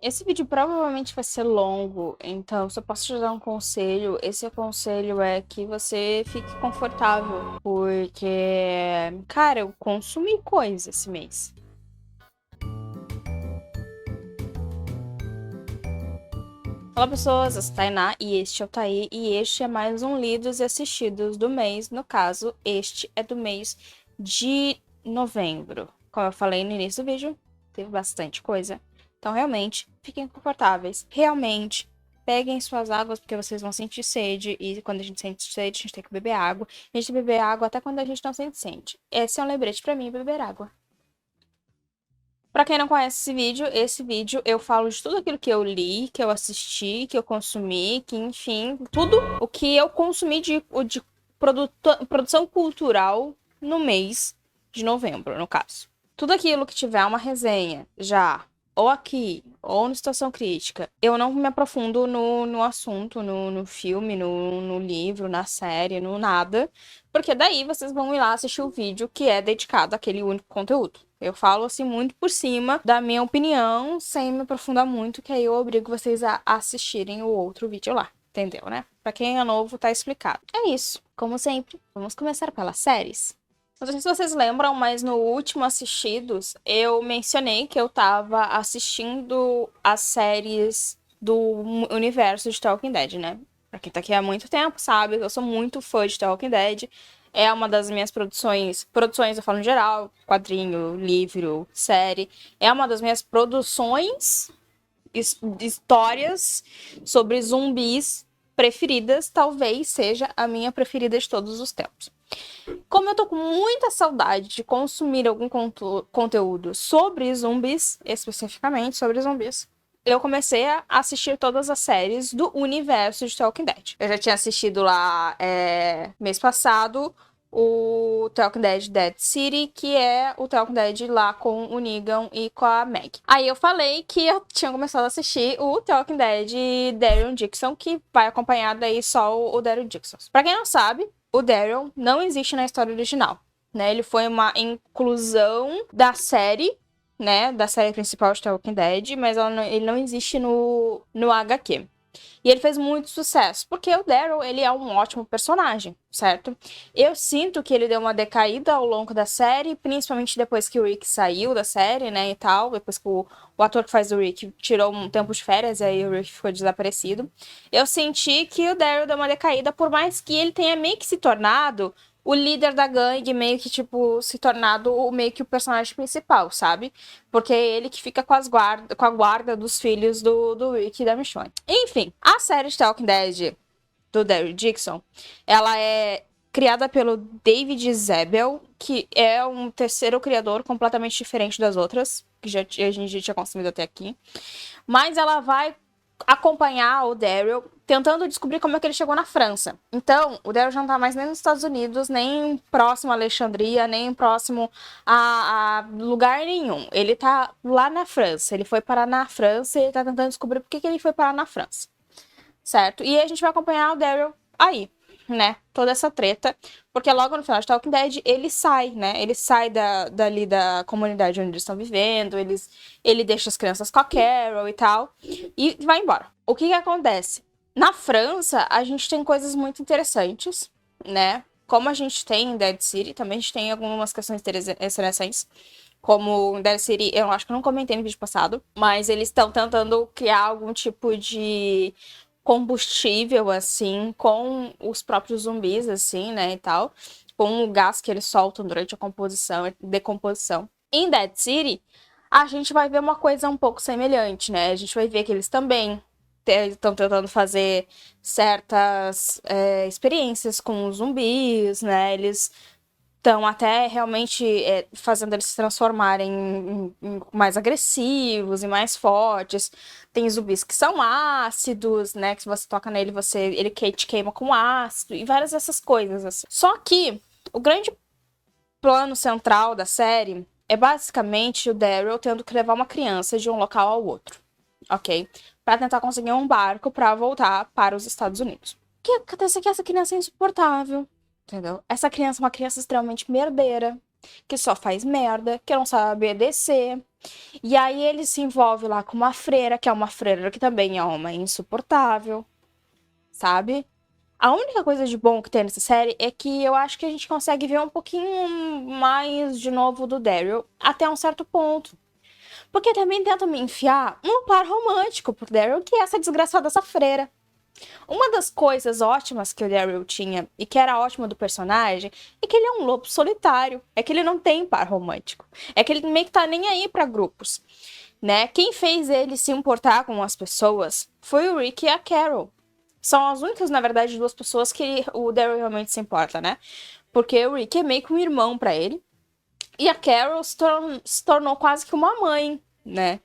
Esse vídeo provavelmente vai ser longo, então se eu posso te dar um conselho, esse conselho é que você fique confortável, porque, cara, eu consumi coisa esse mês. Olá pessoas, eu sou a Tainá e este é o Taí e este é mais um Lidos e Assistidos do mês, no caso, este é do mês de novembro. Como eu falei no início do vídeo, teve bastante coisa. Então, realmente, fiquem confortáveis. Realmente, peguem suas águas, porque vocês vão sentir sede. E quando a gente sente sede, a gente tem que beber água. A gente tem que beber água até quando a gente não sente sede. Esse é um lembrete pra mim, beber água. Pra quem não conhece esse vídeo eu falo de tudo aquilo que eu li, que eu assisti, que eu consumi, que enfim, tudo o que eu consumi de produção cultural no mês de novembro, no caso. Tudo aquilo que tiver uma resenha já, ou aqui, ou no Situação Crítica, eu não me aprofundo no assunto, no filme, no livro, na série, no nada, porque daí vocês vão ir lá assistir o vídeo que é dedicado àquele único conteúdo. Eu falo assim muito por cima da minha opinião, sem me aprofundar muito, que aí eu obrigo vocês a assistirem o outro vídeo lá. Entendeu, né? Pra quem é novo, tá explicado. É isso. Como sempre, vamos começar pelas séries. Não sei se vocês lembram, mas no último Assistidos, eu mencionei que eu tava assistindo as séries do universo de Talking Dead, né? Pra quem tá aqui há muito tempo, sabe? Eu sou muito fã de Talking Dead. É uma das minhas produções eu falo em geral, quadrinho, livro, série. É uma das minhas produções, histórias sobre zumbis preferidas, talvez seja a minha preferida de todos os tempos. Como eu tô com muita saudade de consumir algum conteúdo sobre zumbis, especificamente sobre zumbis, eu comecei a assistir todas as séries do universo de Talking Dead. Eu já tinha assistido lá mês passado o Talking Dead Dead City, que é o Talking Dead lá com o Negan e com a Meg. Aí eu falei que eu tinha começado a assistir o Talking Dead Daryl Dixon, que vai acompanhado aí só o Daryl Dixon. Pra quem não sabe, o Daryl não existe na história original, né? Ele foi uma inclusão da série, né? Da série principal de Talking Dead, mas ele não existe no HQ. E ele fez muito sucesso, porque o Daryl, ele é um ótimo personagem, certo? Eu sinto que ele deu uma decaída ao longo da série, principalmente depois que o Rick saiu da série, né, e tal, depois que o ator que faz o Rick tirou um tempo de férias, e aí o Rick ficou desaparecido. Eu senti que o Daryl deu uma decaída, por mais que ele tenha meio que se tornado o líder da gangue, meio que, tipo, se tornado meio que o personagem principal, sabe? Porque é ele que fica com a guarda dos filhos do Rick e da Michonne. Enfim, a série de Talking Dead do Daryl Dixon, ela é criada pelo David Zebel, que é um terceiro criador completamente diferente das outras, que a gente já tinha consumido até aqui. Mas ela vai acompanhar o Daryl tentando descobrir como é que ele chegou na França. Então, o Daryl já não tá mais nem nos Estados Unidos, nem próximo a Alexandria, nem próximo a lugar nenhum. Ele tá lá na França. Ele foi parar na França e ele tá tentando descobrir por que ele foi parar na França. Certo? E a gente vai acompanhar o Daryl aí, né? Toda essa treta. Porque logo no final de Talking Dead, ele sai, né? Ele sai dali da comunidade onde eles estão vivendo, ele deixa as crianças com a Carol e tal, e vai embora. O que acontece? Na França, a gente tem coisas muito interessantes, né? Como a gente tem em Dead City, também a gente tem algumas questões interessantes. Como em Dead City, eu acho que eu não comentei no vídeo passado, mas eles estão tentando criar algum tipo de combustível, assim, com os próprios zumbis, assim, né, e tal. Com o gás que eles soltam durante a decomposição. Em Dead City, a gente vai ver uma coisa um pouco semelhante, né? A gente vai ver que eles também estão tentando fazer certas experiências com os zumbis, né? Eles estão até realmente fazendo eles se transformarem em mais agressivos e mais fortes. Tem zumbis que são ácidos, né? Que se você toca nele, ele te queima com ácido e várias dessas coisas, assim. Só que o grande plano central da série é basicamente o Daryl tendo que levar uma criança de um local ao outro, ok? Pra tentar conseguir um barco pra voltar para os Estados Unidos. O que acontece é que essa criança é insuportável. Entendeu? Essa criança é uma criança extremamente merdeira. que só faz merda, que não sabe obedecer. E aí ele se envolve lá com uma freira, que é uma freira que também é uma insuportável, sabe? A única coisa de bom que tem nessa série é que eu acho que a gente consegue ver um pouquinho mais de novo do Daryl até um certo ponto. Porque também tenta me enfiar um par romântico pro Daryl, que é essa desgraçada dessa freira. Uma das coisas ótimas que o Daryl tinha e que era ótima do personagem é que ele é um lobo solitário, é que ele não tem par romântico, é que ele meio que tá nem aí pra grupos, né? Quem fez ele se importar com as pessoas foi o Rick e a Carol. São as únicas, na verdade, duas pessoas que o Daryl realmente se importa, né? Porque o Rick é meio que um irmão pra ele e a Carol se tornou quase que uma mãe, né?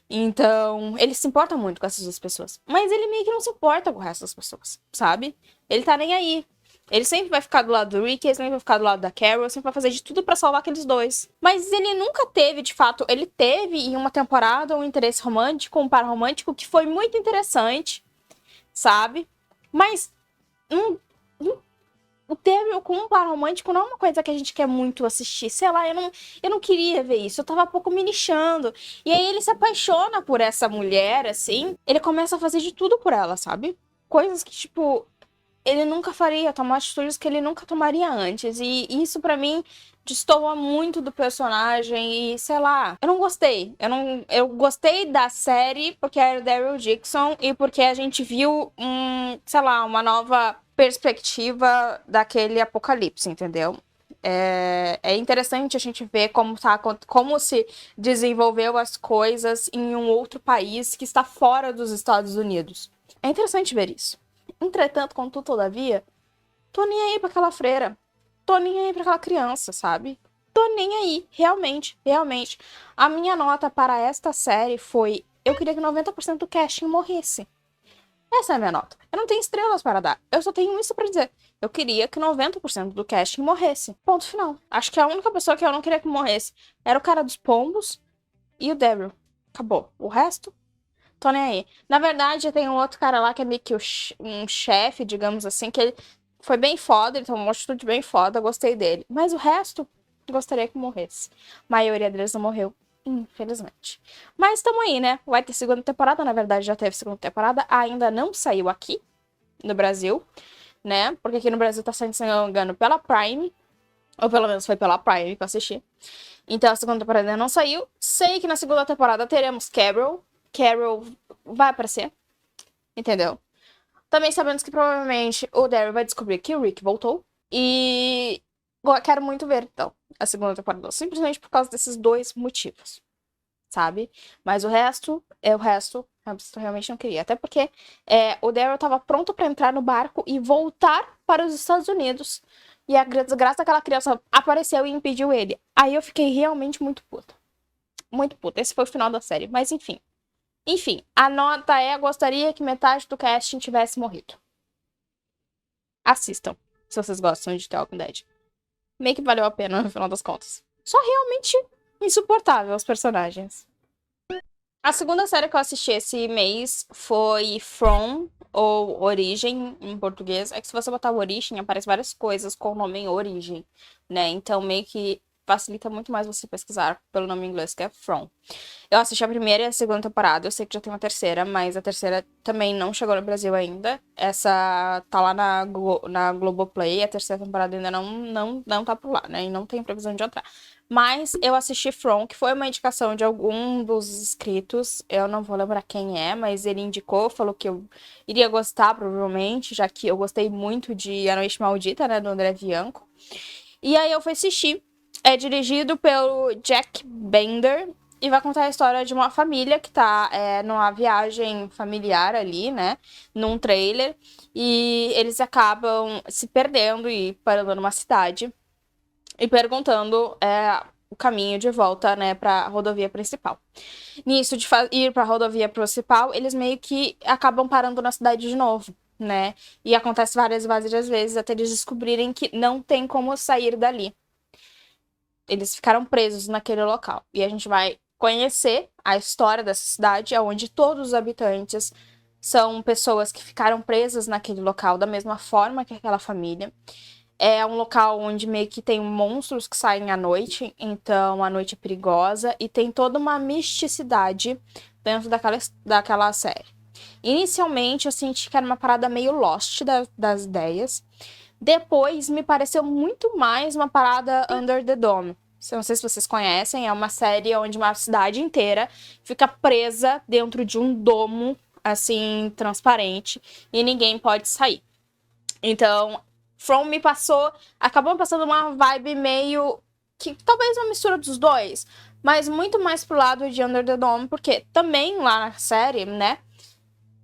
Então, ele se importa muito com essas duas pessoas. Mas ele meio que não se importa com o resto das pessoas, sabe? Ele tá nem aí. Ele sempre vai ficar do lado do Rick, ele sempre vai ficar do lado da Carol, sempre vai fazer de tudo pra salvar aqueles dois. Mas ele nunca teve, de fato, ele teve em uma temporada um interesse romântico, um par romântico que foi muito interessante, sabe? Mas o Daryl com um par romântico não é uma coisa que a gente quer muito assistir. Sei lá, eu não queria ver isso. Eu tava um pouco me nichando. E aí ele se apaixona por essa mulher, assim. Ele começa a fazer de tudo por ela, sabe? Coisas que, tipo, ele nunca faria. Tomar atitudes que ele nunca tomaria antes. E isso, pra mim, destoa muito do personagem. E, sei lá, eu não gostei. Eu gostei da série porque era o Daryl Dixon. E porque a gente viu, sei lá, uma nova perspectiva daquele apocalipse, entendeu? É interessante a gente ver como se desenvolveu as coisas em um outro país que está fora dos Estados Unidos. É interessante ver isso. Entretanto, contudo, todavia, tô nem aí pra aquela freira. Tô nem aí pra aquela criança, sabe? Tô nem aí, realmente, realmente. A minha nota para esta série foi: eu queria que 90% do casting morresse. Essa é a minha nota. Eu não tenho estrelas para dar. Eu só tenho isso para dizer. Eu queria que 90% do casting morresse. Ponto final. Acho que a única pessoa que eu não queria que morresse era o cara dos pombos e o Daryl. Acabou. O resto, tô nem aí. Na verdade, tem um outro cara lá que é meio que um chefe, digamos assim, que ele foi bem foda, ele tomou uma atitude bem foda, gostei dele. Mas o resto, gostaria que morresse. A maioria deles não morreu. Infelizmente. Mas estamos aí, né? Vai ter segunda temporada. Na verdade, já teve segunda temporada. Ainda não saiu aqui no Brasil, né? Porque aqui no Brasil tá saindo, se não me engano, pela Prime. Ou pelo menos foi pela Prime que eu assisti. Então a segunda temporada ainda não saiu. Sei que na segunda temporada teremos Carol. Carol vai aparecer. Entendeu? Também sabemos que provavelmente o Daryl vai descobrir que o Rick voltou. E quero muito ver, então, a segunda temporada. Simplesmente por causa desses dois motivos, sabe? Mas o resto, eu realmente não queria. Até porque o Daryl tava pronto pra entrar no barco e voltar para os Estados Unidos. E a desgraça daquela criança apareceu e impediu ele. Aí eu fiquei realmente muito puta. Muito puta. Esse foi o final da série. Mas enfim. Enfim, a nota é: gostaria que metade do casting tivesse morrido. Assistam, se vocês gostam de The Walking Dead. Meio que valeu a pena no final das contas. Só realmente insuportável os personagens. A segunda série que eu assisti esse mês foi From, ou Origem, em português. É que se você botar Origem, aparece várias coisas com o nome em Origem, né? Então meio que facilita muito mais você pesquisar pelo nome em inglês, que é From. Eu assisti a primeira e a segunda temporada. Eu sei que já tem uma terceira, mas a terceira também não chegou no Brasil ainda. Essa tá lá na Globoplay. A terceira temporada ainda não tá por lá, né? E não tem previsão de entrar. Mas eu assisti From, que foi uma indicação de algum dos inscritos. Eu não vou lembrar quem é, mas ele indicou, falou que eu iria gostar, provavelmente, já que eu gostei muito de A Noite Maldita, né? Do André Bianco. E aí eu fui assistir. É dirigido pelo Jack Bender. E vai contar a história de uma família que tá numa viagem familiar ali, né? Num trailer. E eles acabam se perdendo e parando numa cidade. E perguntando o caminho de volta, né? Pra rodovia principal. Nisso de ir pra rodovia principal, eles meio que acabam parando na cidade de novo, né? E acontece várias vezes até eles descobrirem que não tem como sair dali. Eles ficaram presos naquele local. E a gente vai conhecer a história dessa cidade, onde todos os habitantes são pessoas que ficaram presas naquele local da mesma forma que aquela família. É um local onde meio que tem monstros que saem à noite, então a noite é perigosa e tem toda uma misticidade dentro daquela série. Inicialmente eu senti que era uma parada meio Lost das ideias. Depois me pareceu muito mais uma parada Under the Dome. Não sei se vocês conhecem, é uma série onde uma cidade inteira fica presa dentro de um domo, assim, transparente, e ninguém pode sair. Então, From acabou me passando uma vibe meio que talvez uma mistura dos dois, mas muito mais pro lado de Under the Dome, porque também lá na série, né,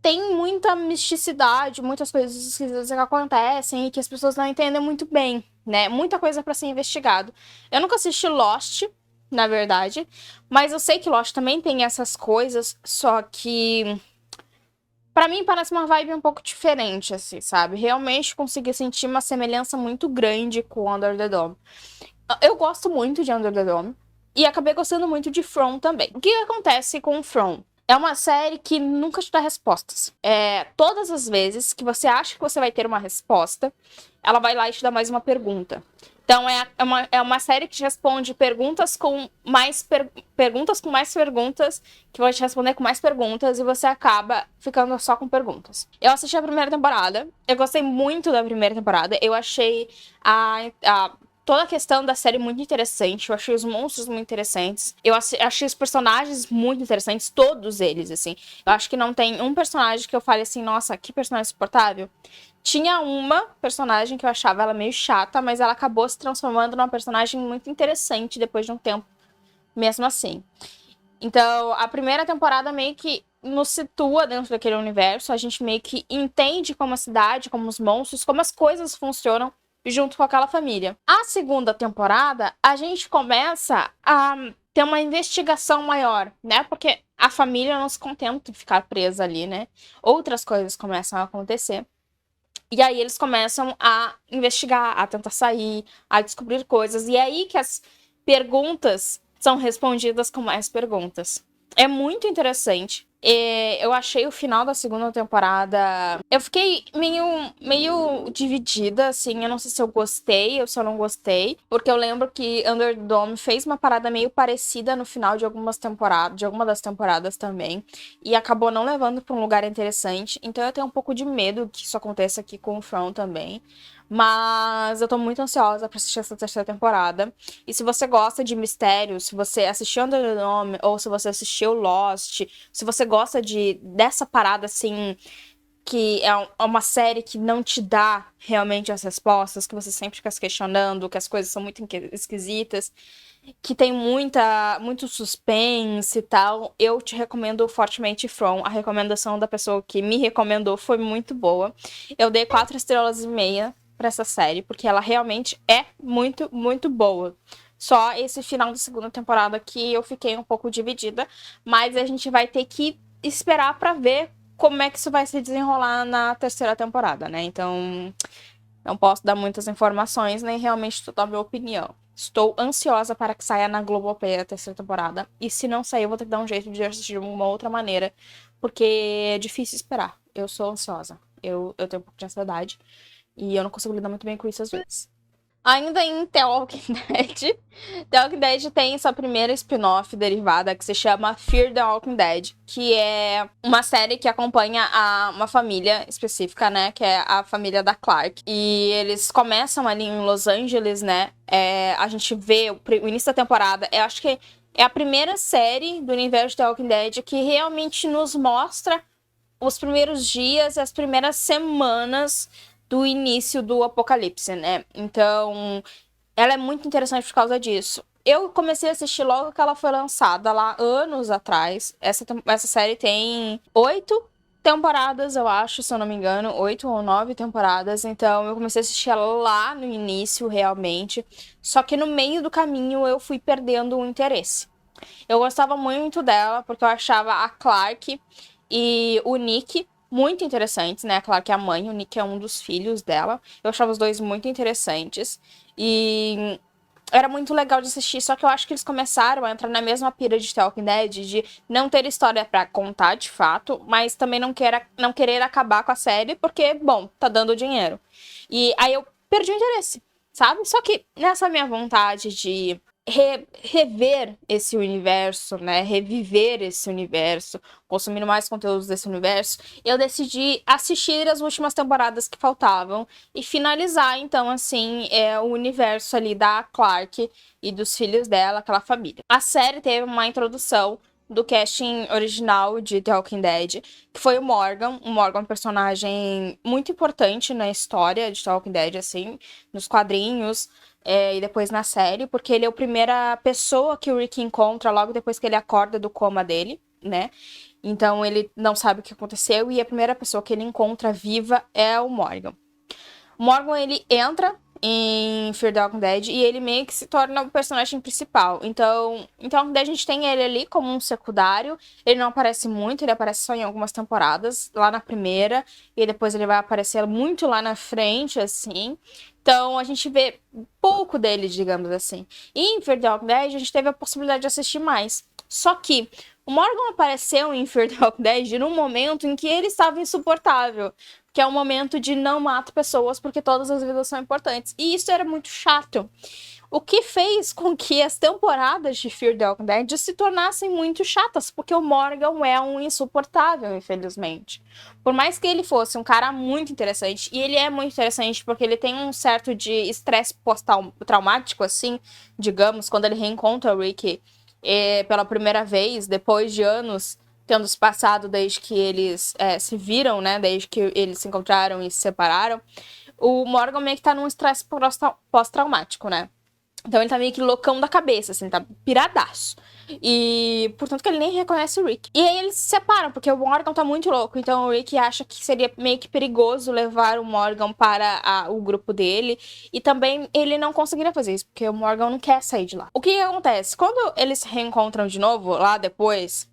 tem muita misticidade, muitas coisas esquisitas que acontecem e que as pessoas não entendem muito bem, né? Muita coisa pra ser investigado. Eu nunca assisti Lost, na verdade, mas eu sei que Lost também tem essas coisas, só que pra mim parece uma vibe um pouco diferente, assim, sabe? Realmente consegui sentir uma semelhança muito grande com Under the Dome. Eu gosto muito de Under the Dome e acabei gostando muito de From também. O que acontece com From? É uma série que nunca te dá respostas. Todas as vezes que você acha que você vai ter uma resposta, ela vai lá e te dá mais uma pergunta. Então, é uma série que te responde perguntas com mais perguntas com mais perguntas, que vai te responder com mais perguntas, e você acaba ficando só com perguntas. Eu assisti a primeira temporada, eu gostei muito da primeira temporada, eu achei toda a questão da série muito interessante. Eu achei os monstros muito interessantes. Eu achei os personagens muito interessantes. Todos eles, assim. Eu acho que não tem um personagem que eu fale assim, nossa, que personagem insuportável. Tinha uma personagem que eu achava ela meio chata, mas ela acabou se transformando numa personagem muito interessante depois de um tempo, mesmo assim. Então, a primeira temporada meio que nos situa dentro daquele universo. A gente meio que entende como a cidade, como os monstros, como as coisas funcionam junto com aquela família. A segunda temporada, a gente começa a ter uma investigação maior, né? Porque a família não se contenta em ficar presa ali, né? Outras coisas começam a acontecer. E aí eles começam a investigar, a tentar sair, a descobrir coisas. E é aí que as perguntas são respondidas com mais perguntas. É muito interessante. Eu achei o final da segunda temporada... Eu fiquei meio dividida, assim. Eu não sei se eu gostei ou se eu não gostei. Porque eu lembro que Underdome fez uma parada meio parecida no final de alguma das temporadas também. E acabou não levando pra um lugar interessante. Então eu tenho um pouco de medo que isso aconteça aqui com o From também. Mas eu tô muito ansiosa pra assistir essa terceira temporada. E se você gosta de mistério, se você assistiu Under the Dome, ou se você assistiu Lost, se você gosta dessa parada assim, que é uma série que não te dá realmente as respostas, que você sempre fica se questionando, que as coisas são muito esquisitas, que tem muito suspense e tal, eu te recomendo fortemente From. A recomendação da pessoa que me recomendou foi muito boa. Eu dei 4,5 estrelas pra essa série, porque ela realmente é muito, muito boa. Só esse final da segunda temporada que eu fiquei um pouco dividida, mas a gente vai ter que esperar pra ver como é que isso vai se desenrolar na terceira temporada, né? Então, não posso dar muitas informações, nem realmente dar a minha opinião. Estou ansiosa para que saia na Globoplay a terceira temporada. E se não sair, eu vou ter que dar um jeito de assistir de uma outra maneira. Porque é difícil esperar. Eu sou ansiosa. Eu tenho um pouco de ansiedade. E eu não consigo lidar muito bem com isso às vezes. Ainda em The Walking Dead, The Walking Dead tem sua primeira spin-off derivada que se chama Fear the Walking Dead, que é uma série que acompanha uma família específica, né, que é a família da Clark. E eles começam ali em Los Angeles, né, a gente vê o início da temporada, eu acho que é a primeira série do universo de The Walking Dead que realmente nos mostra os primeiros dias e as primeiras semanas do início do apocalipse, né? Então, ela é muito interessante por causa disso. Eu comecei a assistir logo que ela foi lançada lá anos atrás. Essa série tem 8 temporadas, eu acho, se eu não me engano. 8 ou 9 temporadas. Então, eu comecei a assistir ela lá no início, realmente. Só que no meio do caminho eu fui perdendo o interesse. Eu gostava muito dela, porque eu achava a Clark e o Nick muito interessantes, né? A Clark é a mãe, o Nick é um dos filhos dela. Eu achava os dois muito interessantes. E era muito legal de assistir, só que eu acho que eles começaram a entrar na mesma pira de The Walking Dead, de não ter história pra contar, de fato, mas também não querer acabar com a série, porque, bom, tá dando dinheiro. E aí eu perdi o interesse, sabe? Só que nessa minha vontade de rever esse universo, né? Reviver esse universo, consumir mais conteúdos desse universo, eu decidi assistir as últimas temporadas que faltavam e finalizar, então, assim, o universo ali da Clarke e dos filhos dela, aquela família. A série teve uma introdução do casting original de The Walking Dead, que foi o Morgan. O Morgan é um personagem muito importante na história de The Walking Dead, assim, nos quadrinhos, e depois na série, porque ele é a primeira pessoa que o Rick encontra logo depois que ele acorda do coma dele, né? Então ele não sabe o que aconteceu e a primeira pessoa que ele encontra viva é o Morgan. O Morgan, ele entra em Fear the Walking Dead e ele meio que se torna o personagem principal. Então a gente tem ele ali como um secundário. Ele não aparece muito, ele aparece só em algumas temporadas, lá na primeira, e depois ele vai aparecer muito lá na frente, assim. Então a gente vê pouco dele, digamos assim. E em Fear the Walking Dead a gente teve a possibilidade de assistir mais. Só que o Morgan apareceu em Fear the Walking Dead num momento em que ele estava insuportável, que é o momento de não matar pessoas porque todas as vidas são importantes. E isso era muito chato. O que fez com que as temporadas de Fear the Walking Dead se tornassem muito chatas, porque o Morgan é um insuportável, infelizmente. Por mais que ele fosse um cara muito interessante, e ele é muito interessante porque ele tem um certo de estresse pós-traumático, assim, digamos, quando ele reencontra o Rick pela primeira vez, depois de anos tendo se passado desde que eles se viram, né, desde que eles se encontraram e se separaram, o Morgan meio que tá num estresse pós-traumático, né? Então ele tá meio que loucão da cabeça, assim, tá piradaço. E, portanto, que ele nem reconhece o Rick. E aí eles se separam, porque o Morgan tá muito louco. Então o Rick acha que seria meio que perigoso levar o Morgan para o grupo dele. E também ele não conseguiria fazer isso, porque o Morgan não quer sair de lá. O que acontece? Quando eles se reencontram de novo, lá depois,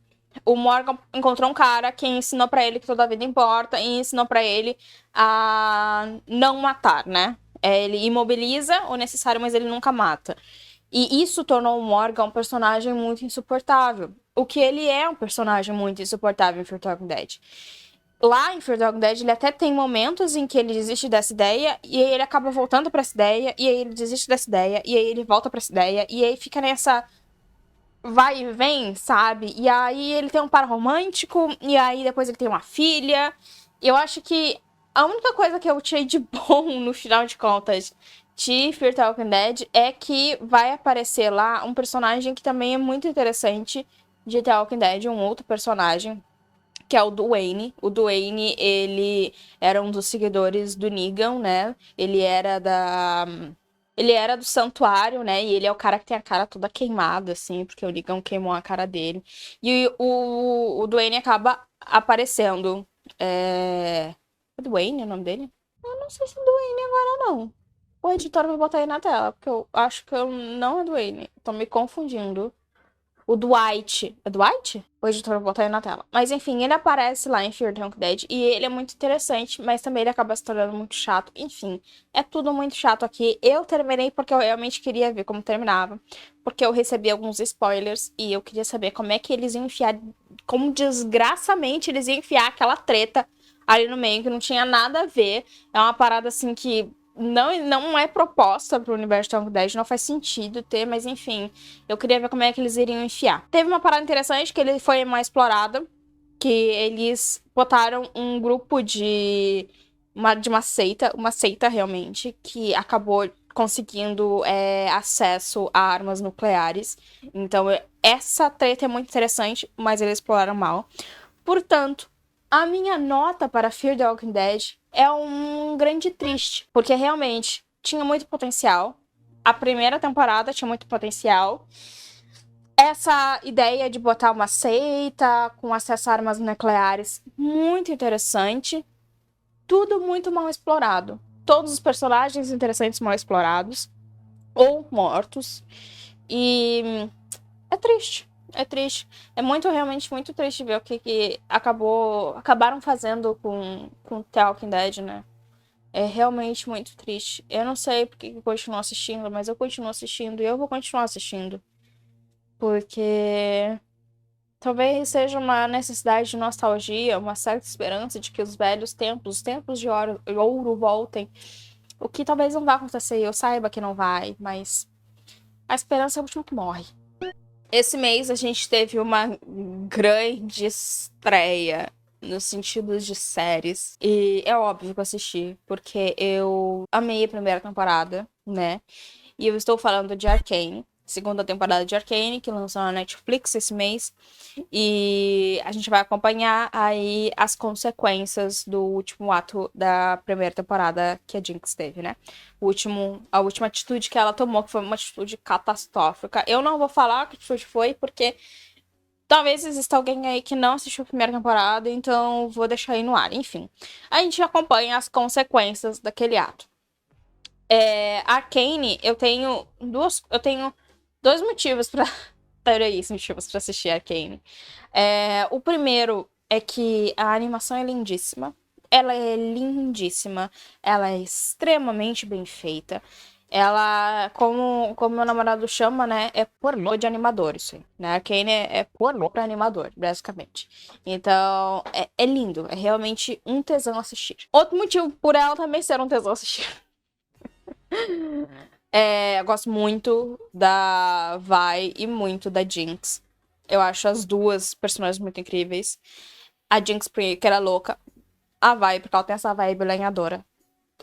o Morgan encontrou um cara que ensinou pra ele que toda a vida importa e ensinou pra ele a não matar, né? Ele imobiliza o necessário, mas ele nunca mata. E isso tornou o Morgan um personagem muito insuportável. O que ele é um personagem muito insuportável em Fear the Walking Dead. Lá em Fear the Walking Dead, ele até tem momentos em que ele desiste dessa ideia, e aí ele acaba voltando pra essa ideia, e aí ele desiste dessa ideia, e aí ele volta pra essa ideia, e aí fica nessa vai e vem, sabe? E aí ele tem um par romântico, e aí depois ele tem uma filha. Eu acho que a única coisa que eu tirei de bom, no final de contas, de Fear the Walking Dead é que vai aparecer lá um personagem que também é muito interessante de The Walking Dead, um outro personagem, que é o Duane. O Duane, ele era um dos seguidores do Negan, né? Ele era do santuário, né? E ele é o cara que tem a cara toda queimada, assim, porque o Negan queimou a cara dele. E o Duane acaba aparecendo. É Duane o nome dele? Eu não sei se é Duane agora, não. O editor vai botar aí na tela, porque eu acho que eu não é Duane. Tô me confundindo. O Dwight. É Dwight? O editor vai botar aí na tela. Mas enfim, ele aparece lá em Fear the Walking Dead. E ele é muito interessante, mas também ele acaba se tornando muito chato. Enfim, é tudo muito chato aqui. Eu terminei porque eu realmente queria ver como terminava. Porque eu recebi alguns spoilers e eu queria saber como é que eles iam enfiar. Como desgraçamente eles iam enfiar aquela treta ali no meio, que não tinha nada a ver. É uma parada assim que não é proposta pro universo de Walking Dead, não faz sentido ter, mas enfim, eu queria ver como é que eles iriam enfiar. Teve uma parada interessante que ele foi mais explorada, que eles botaram um grupo de uma seita realmente, que acabou conseguindo acesso a armas nucleares. Então, essa treta é muito interessante, mas eles exploraram mal. Portanto, a minha nota para Fear the Walking Dead é um grande triste, porque realmente tinha muito potencial. A primeira temporada tinha muito potencial. Essa ideia de botar uma seita com acesso a armas nucleares, muito interessante. Tudo muito mal explorado. Todos os personagens interessantes mal explorados ou mortos. E é triste. É triste. É realmente muito triste ver o que acabaram fazendo com The Walking Dead, né? É realmente muito triste. Eu não sei porque eu continuo assistindo, mas eu continuo assistindo e eu vou continuar assistindo. Porque talvez seja uma necessidade de nostalgia, uma certa esperança de que os velhos tempos, os tempos de ouro voltem. O que talvez não vá acontecer, eu saiba que não vai, mas a esperança é o último que morre. Esse mês a gente teve uma grande estreia no sentido de séries. E é óbvio que eu assisti, porque eu amei a primeira temporada, né? E eu estou falando de Arcane, segunda temporada de Arcane, que lançou na Netflix esse mês. E a gente vai acompanhar aí as consequências do último ato da primeira temporada que a Jinx teve, né? A última atitude que ela tomou, que foi uma atitude catastrófica. Eu não vou falar que atitude foi, porque talvez exista alguém aí que não assistiu a primeira temporada, então vou deixar aí no ar. Enfim, a gente acompanha as consequências daquele ato. Arcane, eu tenho dois motivos pra... Três motivos pra assistir Arcane. O primeiro é que a animação é lindíssima. Ela é lindíssima. Ela é extremamente bem feita. Ela, como meu namorado chama, né, é pornô de animador, isso aí, né? Arcane é pornô pra animador, basicamente. Então, é lindo. É realmente um tesão assistir. Outro motivo por ela também ser um tesão assistir. Eu gosto muito da Vi e muito da Jinx. Eu acho as duas personagens muito incríveis. A Jinx porque era louca. A Vi porque ela tem essa vibe lenhadora.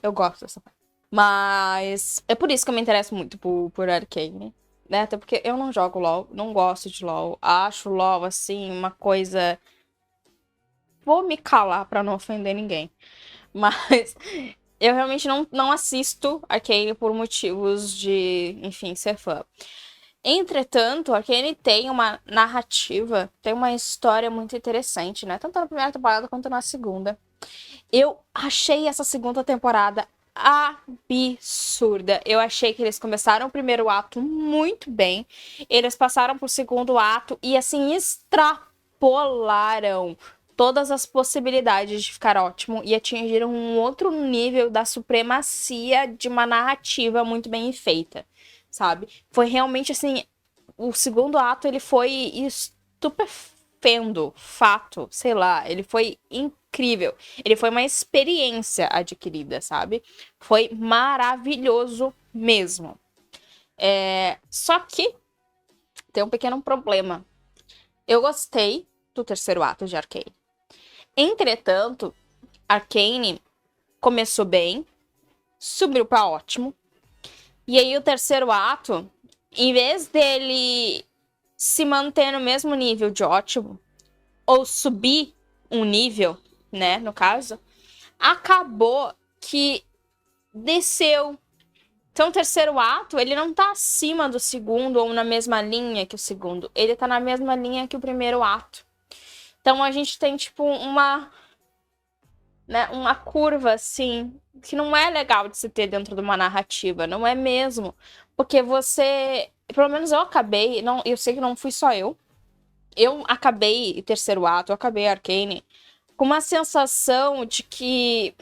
Eu gosto dessa vibe. Mas é por isso que eu me interesso muito por Arcane. Né? Até porque eu não jogo LoL, não gosto de LoL. Acho LoL, assim, uma coisa... Vou me calar pra não ofender ninguém. Mas eu realmente não assisto Arcane por motivos de, enfim, ser fã. Entretanto, Arcane tem uma narrativa, tem uma história muito interessante, né? Tanto na primeira temporada quanto na segunda. Eu achei essa segunda temporada absurda. Eu achei que eles começaram o primeiro ato muito bem. Eles passaram pro segundo ato e, assim, extrapolaram todas as possibilidades de ficar ótimo e atingiram um outro nível da supremacia de uma narrativa muito bem feita, sabe? Foi realmente, assim, o segundo ato, ele foi estupefendo, fato, sei lá, ele foi incrível. Ele foi uma experiência adquirida, sabe? Foi maravilhoso mesmo. Só que tem um pequeno problema. Eu gostei do terceiro ato de Arcane. Entretanto, Arcane começou bem, subiu pra ótimo. E aí o terceiro ato, em vez dele se manter no mesmo nível de ótimo, ou subir um nível, né, no caso, acabou que desceu. Então o terceiro ato, ele não tá acima do segundo ou na mesma linha que o segundo. Ele tá na mesma linha que o primeiro ato. Então a gente tem, tipo, uma curva, assim, que não é legal de se ter dentro de uma narrativa, não é mesmo? Porque você, pelo menos eu acabei, não, eu sei que não fui só eu acabei o terceiro ato, eu acabei Arcane, com uma sensação de que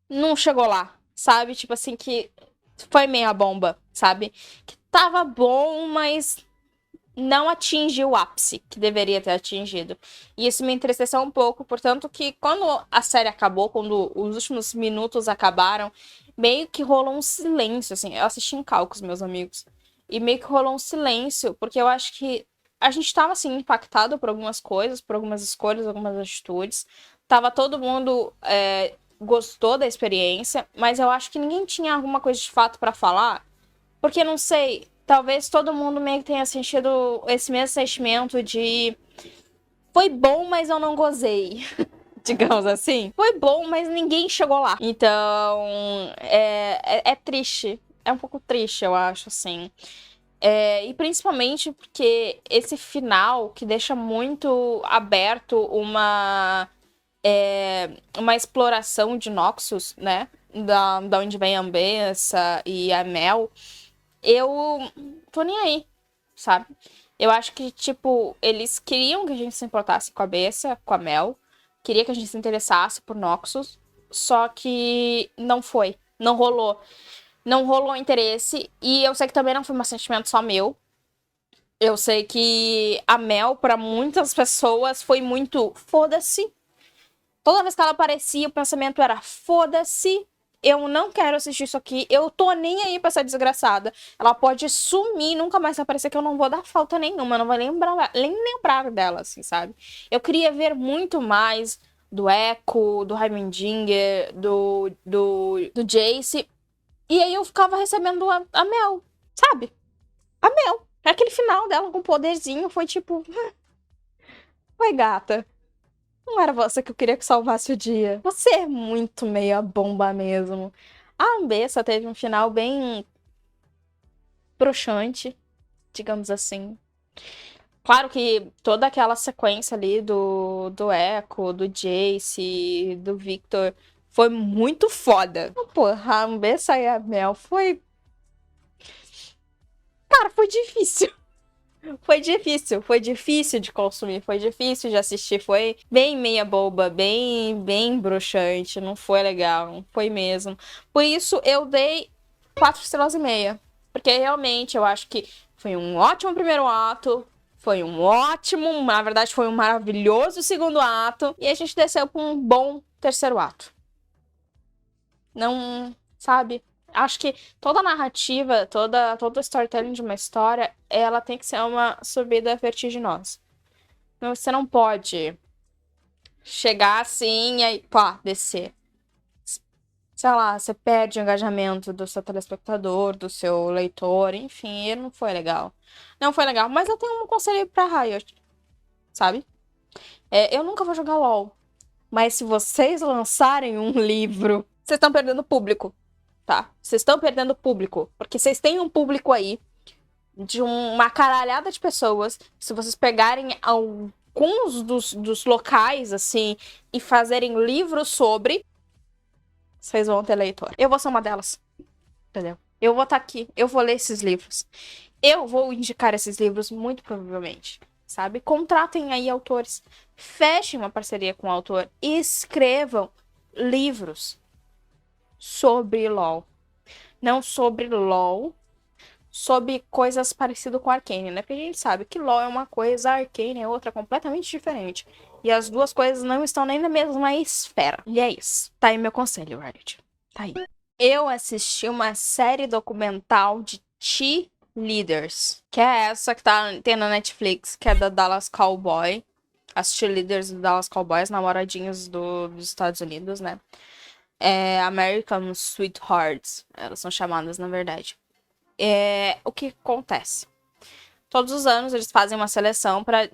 não chegou lá, sabe? Tipo assim, que foi meia bomba, sabe? Que tava bom, mas não atingiu o ápice que deveria ter atingido. E isso me entristeceu um pouco, portanto que quando a série acabou, quando os últimos minutos acabaram, meio que rolou um silêncio, assim. Eu assisti em cálculos, meus amigos. E meio que rolou um silêncio, porque eu acho que a gente tava, assim, impactado por algumas coisas, por algumas escolhas, algumas atitudes. Tava todo mundo... gostou da experiência, mas eu acho que ninguém tinha alguma coisa de fato pra falar, porque não sei, talvez todo mundo meio que tenha sentido esse mesmo sentimento de foi bom, mas eu não gozei. Digamos assim. Foi bom, mas ninguém chegou lá. Então, é triste. É um pouco triste, eu acho, assim. E principalmente porque esse final que deixa muito aberto uma exploração de Noxus, né? Da onde vem a Ambessa e a Mel. Eu tô nem aí, sabe? Eu acho que, tipo, eles queriam que a gente se importasse com a Bessa, com a Mel. Queria que a gente se interessasse por Noxus. Só que não foi. Não rolou. Não rolou interesse. E eu sei que também não foi um sentimento só meu. Eu sei que a Mel, pra muitas pessoas, foi muito foda-se. Toda vez que ela aparecia, o pensamento era foda-se. eu não quero assistir isso aqui, eu tô nem aí pra essa desgraçada. Ela pode sumir, nunca mais aparecer, que eu não vou dar falta nenhuma, eu não vou nem lembrar dela, assim, sabe? Eu queria ver muito mais do Echo, do Heimerdinger, do Jace. E aí eu ficava recebendo a Mel, sabe? A Mel. Aquele final dela com poderzinho foi tipo... Oi, gata. Não era você que eu queria que salvasse o dia. Você é muito meia bomba mesmo. A Ambessa teve um final bem broxante, digamos assim. Claro que toda aquela sequência ali do Echo, do Jace, do Victor, foi muito foda. Porra, a Ambessa e a Mel foi... Cara, foi difícil. Foi difícil de consumir, foi difícil de assistir, foi bem meia boba, bem broxante, não foi legal, não foi mesmo. Por isso eu dei 4,5 estrelas, porque realmente eu acho que foi um ótimo primeiro ato, foi um ótimo, na verdade foi um maravilhoso segundo ato, e a gente desceu para um bom terceiro ato. Não, sabe? Acho que toda narrativa, todo storytelling de uma história, ela tem que ser uma subida vertiginosa. Você não pode chegar assim e aí, pá, descer. Sei lá, você perde o engajamento do seu telespectador, do seu leitor, enfim, ele não foi legal. Não foi legal, mas eu tenho um conselho pra Riot, sabe? Eu nunca vou jogar LOL, mas se vocês lançarem um livro, vocês estão perdendo público. Tá? Vocês estão perdendo público. Porque vocês têm um público aí de uma caralhada de pessoas. Se vocês pegarem alguns dos locais, assim, e fazerem livros sobre, vocês vão ter leitor. Eu vou ser uma delas. Entendeu? Eu vou estar aqui. Eu vou ler esses livros. Eu vou indicar esses livros, muito provavelmente. Sabe? Contratem aí autores. Fechem uma parceria com o autor. E escrevam livros sobre LOL. Não sobre LOL, sobre coisas parecidas com Arcane, né? Porque a gente sabe que LOL é uma coisa, Arcane é outra completamente diferente. E as duas coisas não estão nem na mesma esfera. E é isso. Tá aí meu conselho, Riot. Tá aí. Eu assisti uma série documental de cheerleaders, que é essa que tem na Netflix, que é da Dallas Cowboy. As cheerleaders do Dallas Cowboys, namoradinhos dos Estados Unidos, né? American Sweethearts, elas são chamadas, na verdade. O que acontece? Todos os anos eles fazem uma seleção para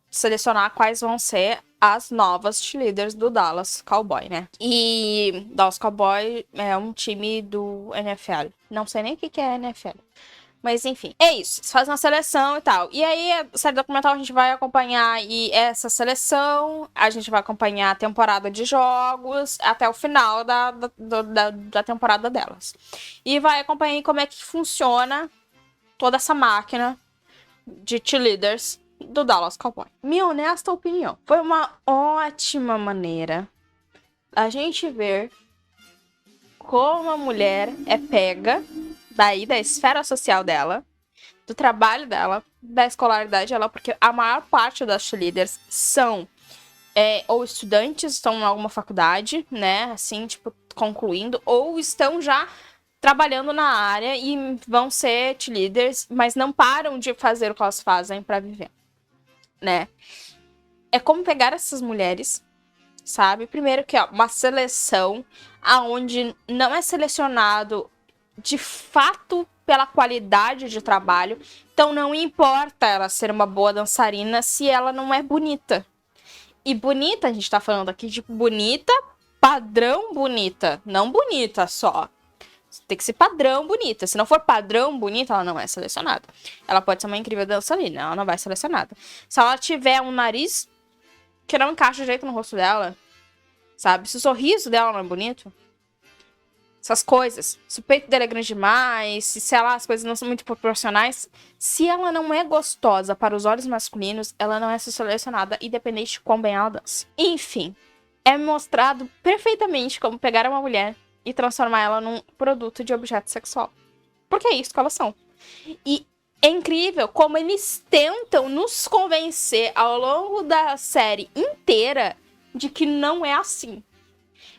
selecionar quais vão ser as novas cheerleaders do Dallas Cowboy, né? E Dallas Cowboy é um time do NFL. Não sei nem o que é NFL. Mas enfim, é isso. Eles fazem uma seleção e tal. E aí, a série documental, a gente vai acompanhar essa seleção. A gente vai acompanhar a temporada de jogos até o final da temporada delas. E vai acompanhar como é que funciona toda essa máquina de cheerleaders do Dallas Cowboy. Minha honesta opinião, foi uma ótima maneira a gente ver como a mulher é pega daí da esfera social dela, do trabalho dela, da escolaridade dela, porque a maior parte das cheerleaders são ou estudantes, estão em alguma faculdade, né, assim, tipo, concluindo, ou estão já trabalhando na área e vão ser cheerleaders, mas não param de fazer o que elas fazem pra viver, né. É como pegar essas mulheres, sabe, primeiro que é uma seleção aonde não é selecionado de fato pela qualidade de trabalho. Então não importa ela ser uma boa dançarina se ela não é bonita. E bonita, a gente tá falando aqui de bonita, padrão bonita. Não bonita só. Tem que ser padrão bonita. Se não for padrão bonita, ela não é selecionada. Ela pode ser uma incrível dançarina, ela não vai ser selecionada. Se ela tiver um nariz que não encaixa direito no rosto dela, sabe? Se o sorriso dela não é bonito, essas coisas, se o peito dela é grande demais, se, sei lá, as coisas não são muito proporcionais, se ela não é gostosa para os olhos masculinos, ela não é selecionada, independente de quão bem ela dança. Enfim, é mostrado perfeitamente como pegar uma mulher e transformar ela num produto de objeto sexual. Porque é isso que elas são. E é incrível como eles tentam nos convencer ao longo da série inteira de que não é assim.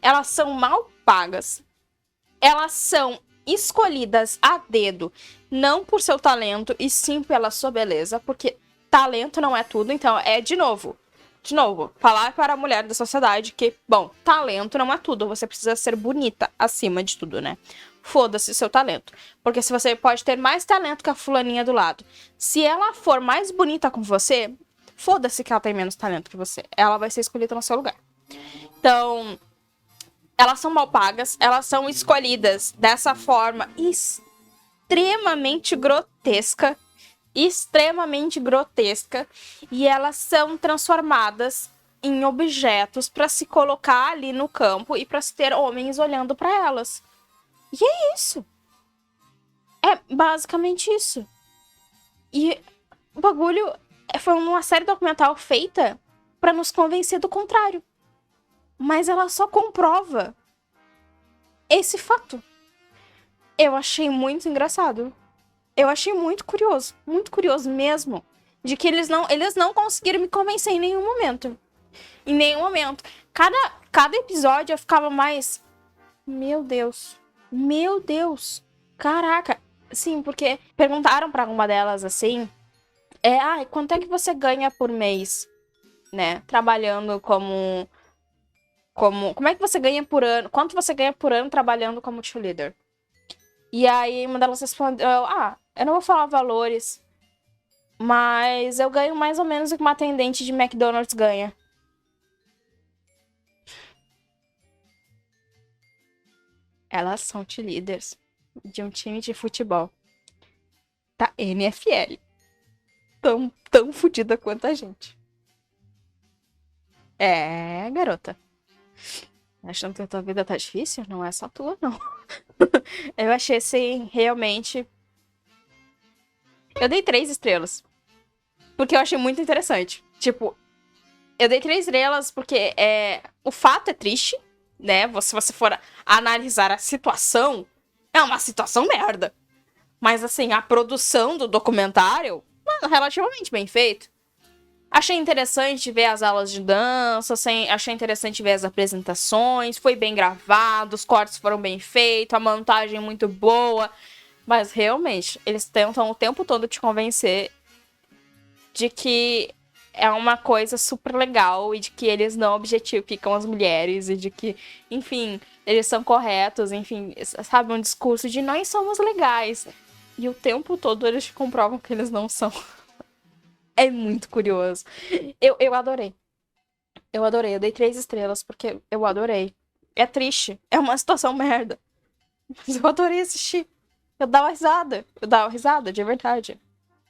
Elas são mal pagas. elas são escolhidas a dedo, não por seu talento, e sim pela sua beleza, porque talento não é tudo, então de novo, falar para a mulher da sociedade que, bom, talento não é tudo, você precisa ser bonita acima de tudo, né? Foda-se seu talento. Porque se você pode ter mais talento que a fulaninha do lado, se ela for mais bonita com você, foda-se que ela tem menos talento que você. Ela vai ser escolhida no seu lugar. Então, elas são mal pagas, elas são escolhidas dessa forma extremamente grotesca, e elas são transformadas em objetos para se colocar ali no campo e para se ter homens olhando para elas. E é isso. É basicamente isso. E o bagulho foi uma série documental feita para nos convencer do contrário. Mas ela só comprova esse fato. Eu achei muito engraçado. Eu achei muito curioso mesmo, de que eles não conseguiram me convencer em nenhum momento. Em nenhum momento. Cada episódio eu ficava mais... Meu Deus. Caraca. Sim, porque perguntaram pra uma delas assim... quanto é que você ganha por mês? Né? Trabalhando como... Como é que você ganha por ano? Quanto você ganha por ano trabalhando como cheerleader? E aí uma delas respondeu... eu não vou falar valores... Mas eu ganho mais ou menos o que uma atendente de McDonald's ganha. Elas são cheerleaders de um time de futebol da NFL. Tão fodida quanto a gente. Garota. Achando que a tua vida tá difícil? Não é só tua, não. Eu achei, assim, realmente... Eu dei 3 estrelas. Porque eu achei muito interessante. Tipo, eu dei 3 estrelas porque o fato é triste, né? Se você for analisar a situação, é uma situação merda. Mas, assim, a produção do documentário, mano, relativamente bem feito. Achei interessante ver as aulas de dança, achei interessante ver as apresentações, foi bem gravado, os cortes foram bem feitos, a montagem muito boa. Mas, realmente, eles tentam o tempo todo te convencer de que é uma coisa super legal e de que eles não objetificam as mulheres e de que, enfim, eles são corretos, enfim, sabe, um discurso de nós somos legais. E o tempo todo eles te comprovam que eles não são. É muito curioso. Eu adorei. Eu dei 3 estrelas porque eu adorei. É triste, é uma situação merda. Mas eu adorei assistir. Eu dava risada, de verdade.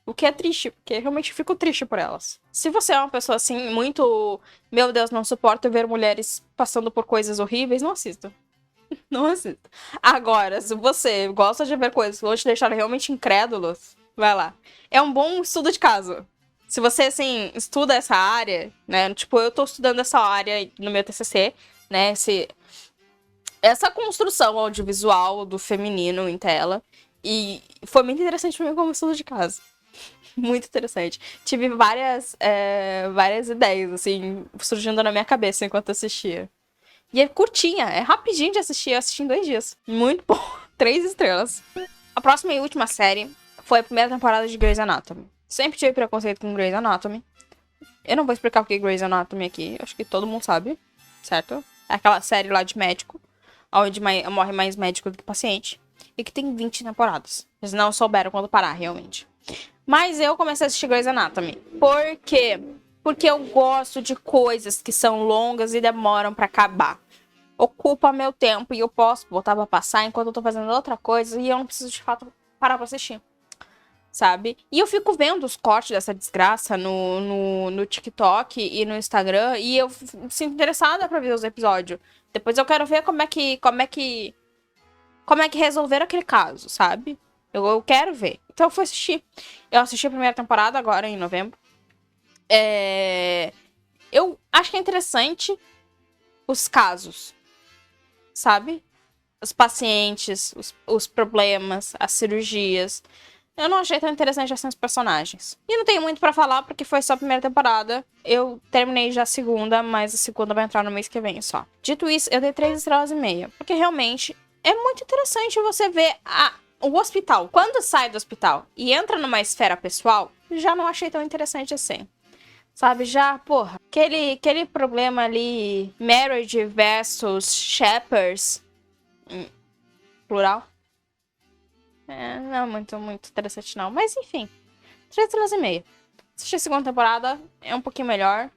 O que é triste, porque eu realmente fico triste por elas. Se você é uma pessoa assim, muito... Meu Deus, não suporto ver mulheres passando por coisas horríveis, não assista. Não assista. Agora, se você gosta de ver coisas que vão te deixar realmente incrédulos, vai lá. É um bom estudo de caso. Se você, assim, estuda essa área, né? Tipo, eu tô estudando essa área no meu TCC, né? Essa construção audiovisual do feminino em tela. E foi muito interessante pra mim como estudo de caso. Muito interessante. Tive várias ideias, assim, surgindo na minha cabeça enquanto assistia. E é curtinha, é rapidinho de assistir. Eu assisti em 2 dias. Muito bom. 3 estrelas. A próxima e última série foi a primeira temporada de Grey's Anatomy. Sempre tive preconceito com Grey's Anatomy. Eu não vou explicar o que é Grey's Anatomy aqui. Acho que todo mundo sabe, certo? É aquela série lá de médico, onde morre mais médico do que paciente. E que tem 20 temporadas. Eles não souberam quando parar, realmente. Mas eu comecei a assistir Grey's Anatomy. Por quê? Porque eu gosto de coisas que são longas e demoram pra acabar. Ocupa meu tempo e eu posso botar pra passar enquanto eu tô fazendo outra coisa e eu não preciso, de fato, parar pra assistir. Sabe? E eu fico vendo os cortes dessa desgraça no TikTok e no Instagram e eu sinto interessada pra ver os episódios. Depois eu quero ver como é que resolveram aquele caso, sabe? Eu quero ver. Então eu fui assistir. Eu assisti a primeira temporada agora, em novembro. Eu acho que é interessante os casos, sabe? Os pacientes, os problemas, as cirurgias. Eu não achei tão interessante assim os personagens. E não tenho muito pra falar, porque foi só a primeira temporada. Eu terminei já a segunda, mas a segunda vai entrar no mês que vem só. Dito isso, eu dei 3 estrelas e meia. Porque realmente é muito interessante você ver o hospital. Quando sai do hospital e entra numa esfera pessoal, já não achei tão interessante assim. Sabe, já, porra, aquele problema ali, marriage versus shepherds, plural, não é muito interessante não. Mas enfim, 3,5. Assisti a segunda temporada, é um pouquinho melhor,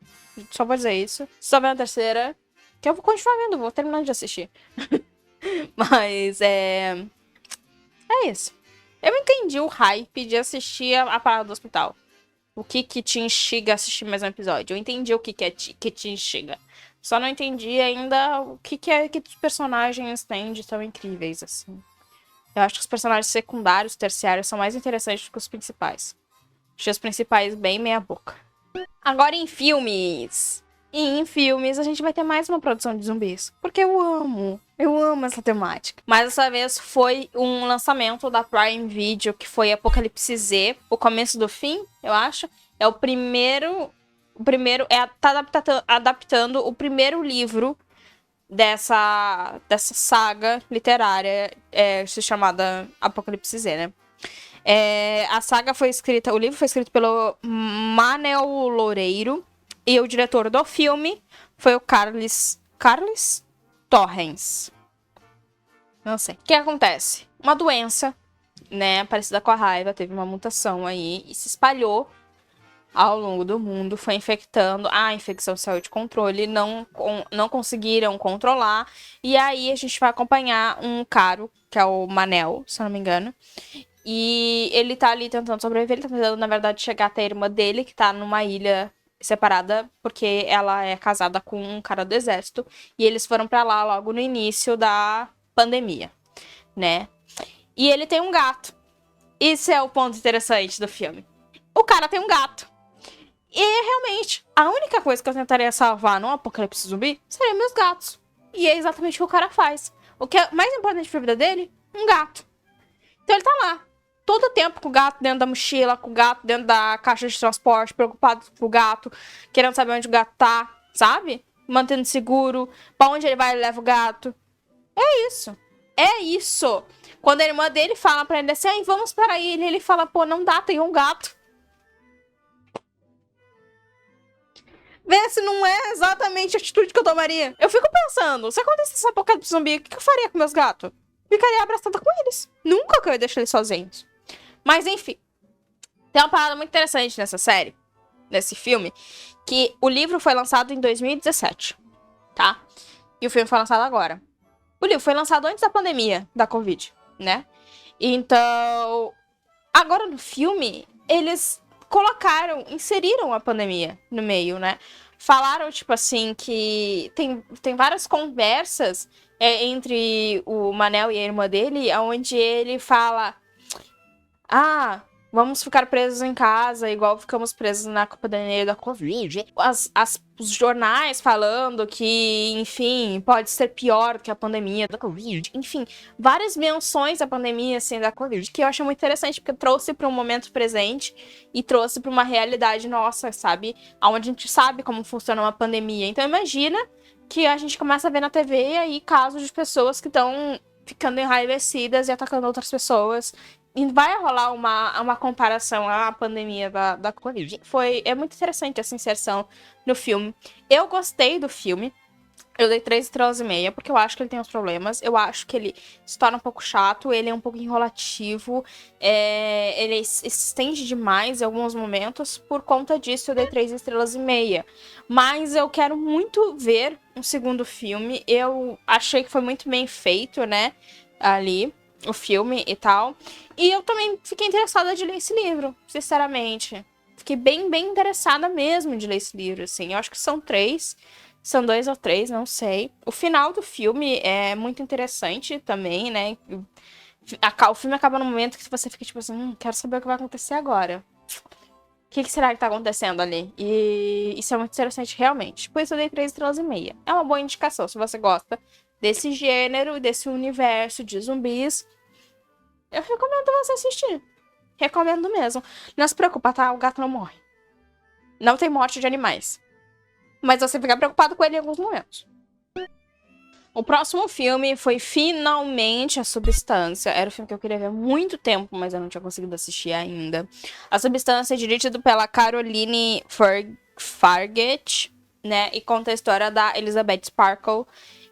só vou dizer isso. Só vendo a terceira, que eu vou continuar vendo, vou terminar de assistir. Mas, é isso. Eu entendi o hype de assistir a parada do hospital. O que te instiga a assistir mais um episódio. Eu entendi o que te instiga. Só não entendi ainda o que os personagens têm de tão incríveis, assim. Eu acho que os personagens secundários, terciários, são mais interessantes do que os principais. Achei os principais bem meia boca. Agora em filmes. E em filmes a gente vai ter mais uma produção de zumbis. Porque eu amo essa temática. Mas dessa vez foi um lançamento da Prime Video, que foi Apocalipse Z, o começo do fim, eu acho. É o primeiro tá adaptando o primeiro livro dessa saga literária, se chamada Apocalipse Z, né? O livro foi escrito pelo Manel Loureiro. E o diretor do filme foi o Carles Torrens. Não sei. O que acontece? Uma doença, né, parecida com a raiva, teve uma mutação aí e se espalhou ao longo do mundo, foi infectando. A infecção saiu de controle, não conseguiram controlar. E aí a gente vai acompanhar um cara, que é o Manel, se eu não me engano. E ele tá ali tentando sobreviver, ele tá tentando, na verdade, chegar até a irmã dele, que tá numa ilha separada, porque ela é casada com um cara do exército, e eles foram pra lá logo no início da pandemia, né? E ele tem um gato. Isso é o ponto interessante do filme. O cara tem um gato. E realmente, a única coisa que eu tentaria salvar num apocalipse zumbi seriam meus gatos. E é exatamente o que o cara faz. O que é mais importante pra vida dele? Um gato. Então ele tá lá, todo o tempo com o gato dentro da mochila, com o gato dentro da caixa de transporte, preocupado com o gato, querendo saber onde o gato tá, sabe? Mantendo seguro, pra onde ele vai, ele leva o gato. É isso. É isso. Quando a irmã dele fala pra ele assim, vamos para ele, ele fala, pô, não dá, tem um gato. Vê se não é exatamente a atitude que eu tomaria. Eu fico pensando, se acontecesse essa apocalipse zumbi, o que eu faria com meus gatos? Ficaria abraçada com eles. Nunca que eu ia deixar eles sozinhos. Mas enfim, tem uma parada muito interessante nessa série, nesse filme, que o livro foi lançado em 2017, tá? E o filme foi lançado agora. O livro foi lançado antes da pandemia da Covid, né? Então, agora no filme, eles inseriram a pandemia no meio, né? Falaram, tipo assim, que tem várias conversas entre o Manel e a irmã dele, onde ele fala... vamos ficar presos em casa, igual ficamos presos na pandemia da Covid. Os jornais falando que, enfim, pode ser pior que a pandemia da Covid. Enfim, várias menções à pandemia, assim, da Covid, que eu acho muito interessante, porque trouxe para um momento presente e trouxe para uma realidade nossa, sabe? Onde a gente sabe como funciona uma pandemia. Então, imagina que a gente começa a ver na TV aí casos de pessoas que estão ficando enraivecidas e atacando outras pessoas. E vai rolar uma comparação à pandemia da Covid. É muito interessante essa inserção no filme. Eu gostei do filme. Eu dei 3,5 porque eu acho que ele tem uns problemas. Eu acho que ele se torna um pouco chato, ele é um pouco enrolativo, ele se estende demais em alguns momentos. Por conta disso, eu dei 3,5. Mas eu quero muito ver um segundo filme. Eu achei que foi muito bem feito, né? Ali, o filme e tal. E eu também fiquei interessada de ler esse livro, sinceramente. Fiquei bem interessada mesmo de ler esse livro, assim. Eu acho que são 3... São 2 ou 3, não sei. O final do filme é muito interessante também, né? O filme acaba no momento que você fica tipo assim, quero saber o que vai acontecer agora. O que será que tá acontecendo ali? E isso é muito interessante, realmente. Por isso eu dei 3,5. É uma boa indicação se você gosta desse gênero, desse universo de zumbis. Eu recomendo você assistir. Recomendo mesmo. Não se preocupa, tá? O gato não morre. Não tem morte de animais. Mas você fica preocupado com ele em alguns momentos. O próximo filme foi finalmente A Substância. Era o filme que eu queria ver há muito tempo, mas eu não tinha conseguido assistir ainda. A Substância é dirigido pela Caroline Farget, né? E conta a história da Elizabeth Sparkle,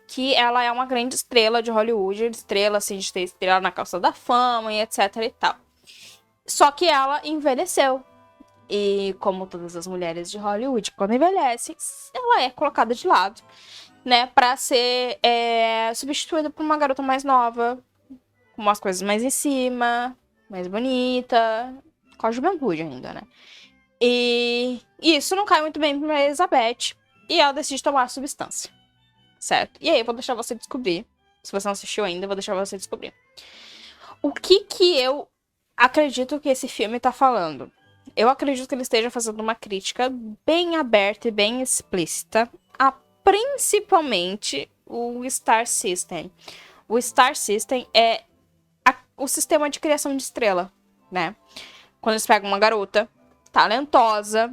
que ela é uma grande estrela de Hollywood, estrela assim, de ter estrela na Calça da Fama e etc e tal. Só que ela envelheceu. E como todas as mulheres de Hollywood, quando envelhecem, ela é colocada de lado, né? Pra ser substituída por uma garota mais nova, com umas coisas mais em cima, mais bonita, com a juventude ainda, né? E isso não cai muito bem pra Elizabeth. E ela decide tomar a substância, certo? E aí eu vou deixar você descobrir. Se você não assistiu ainda, eu vou deixar você descobrir. O que eu acredito que esse filme tá falando? Eu acredito que ele esteja fazendo uma crítica bem aberta e bem explícita a principalmente o Star System. O Star System é o sistema de criação de estrela, né? Quando eles pegam uma garota talentosa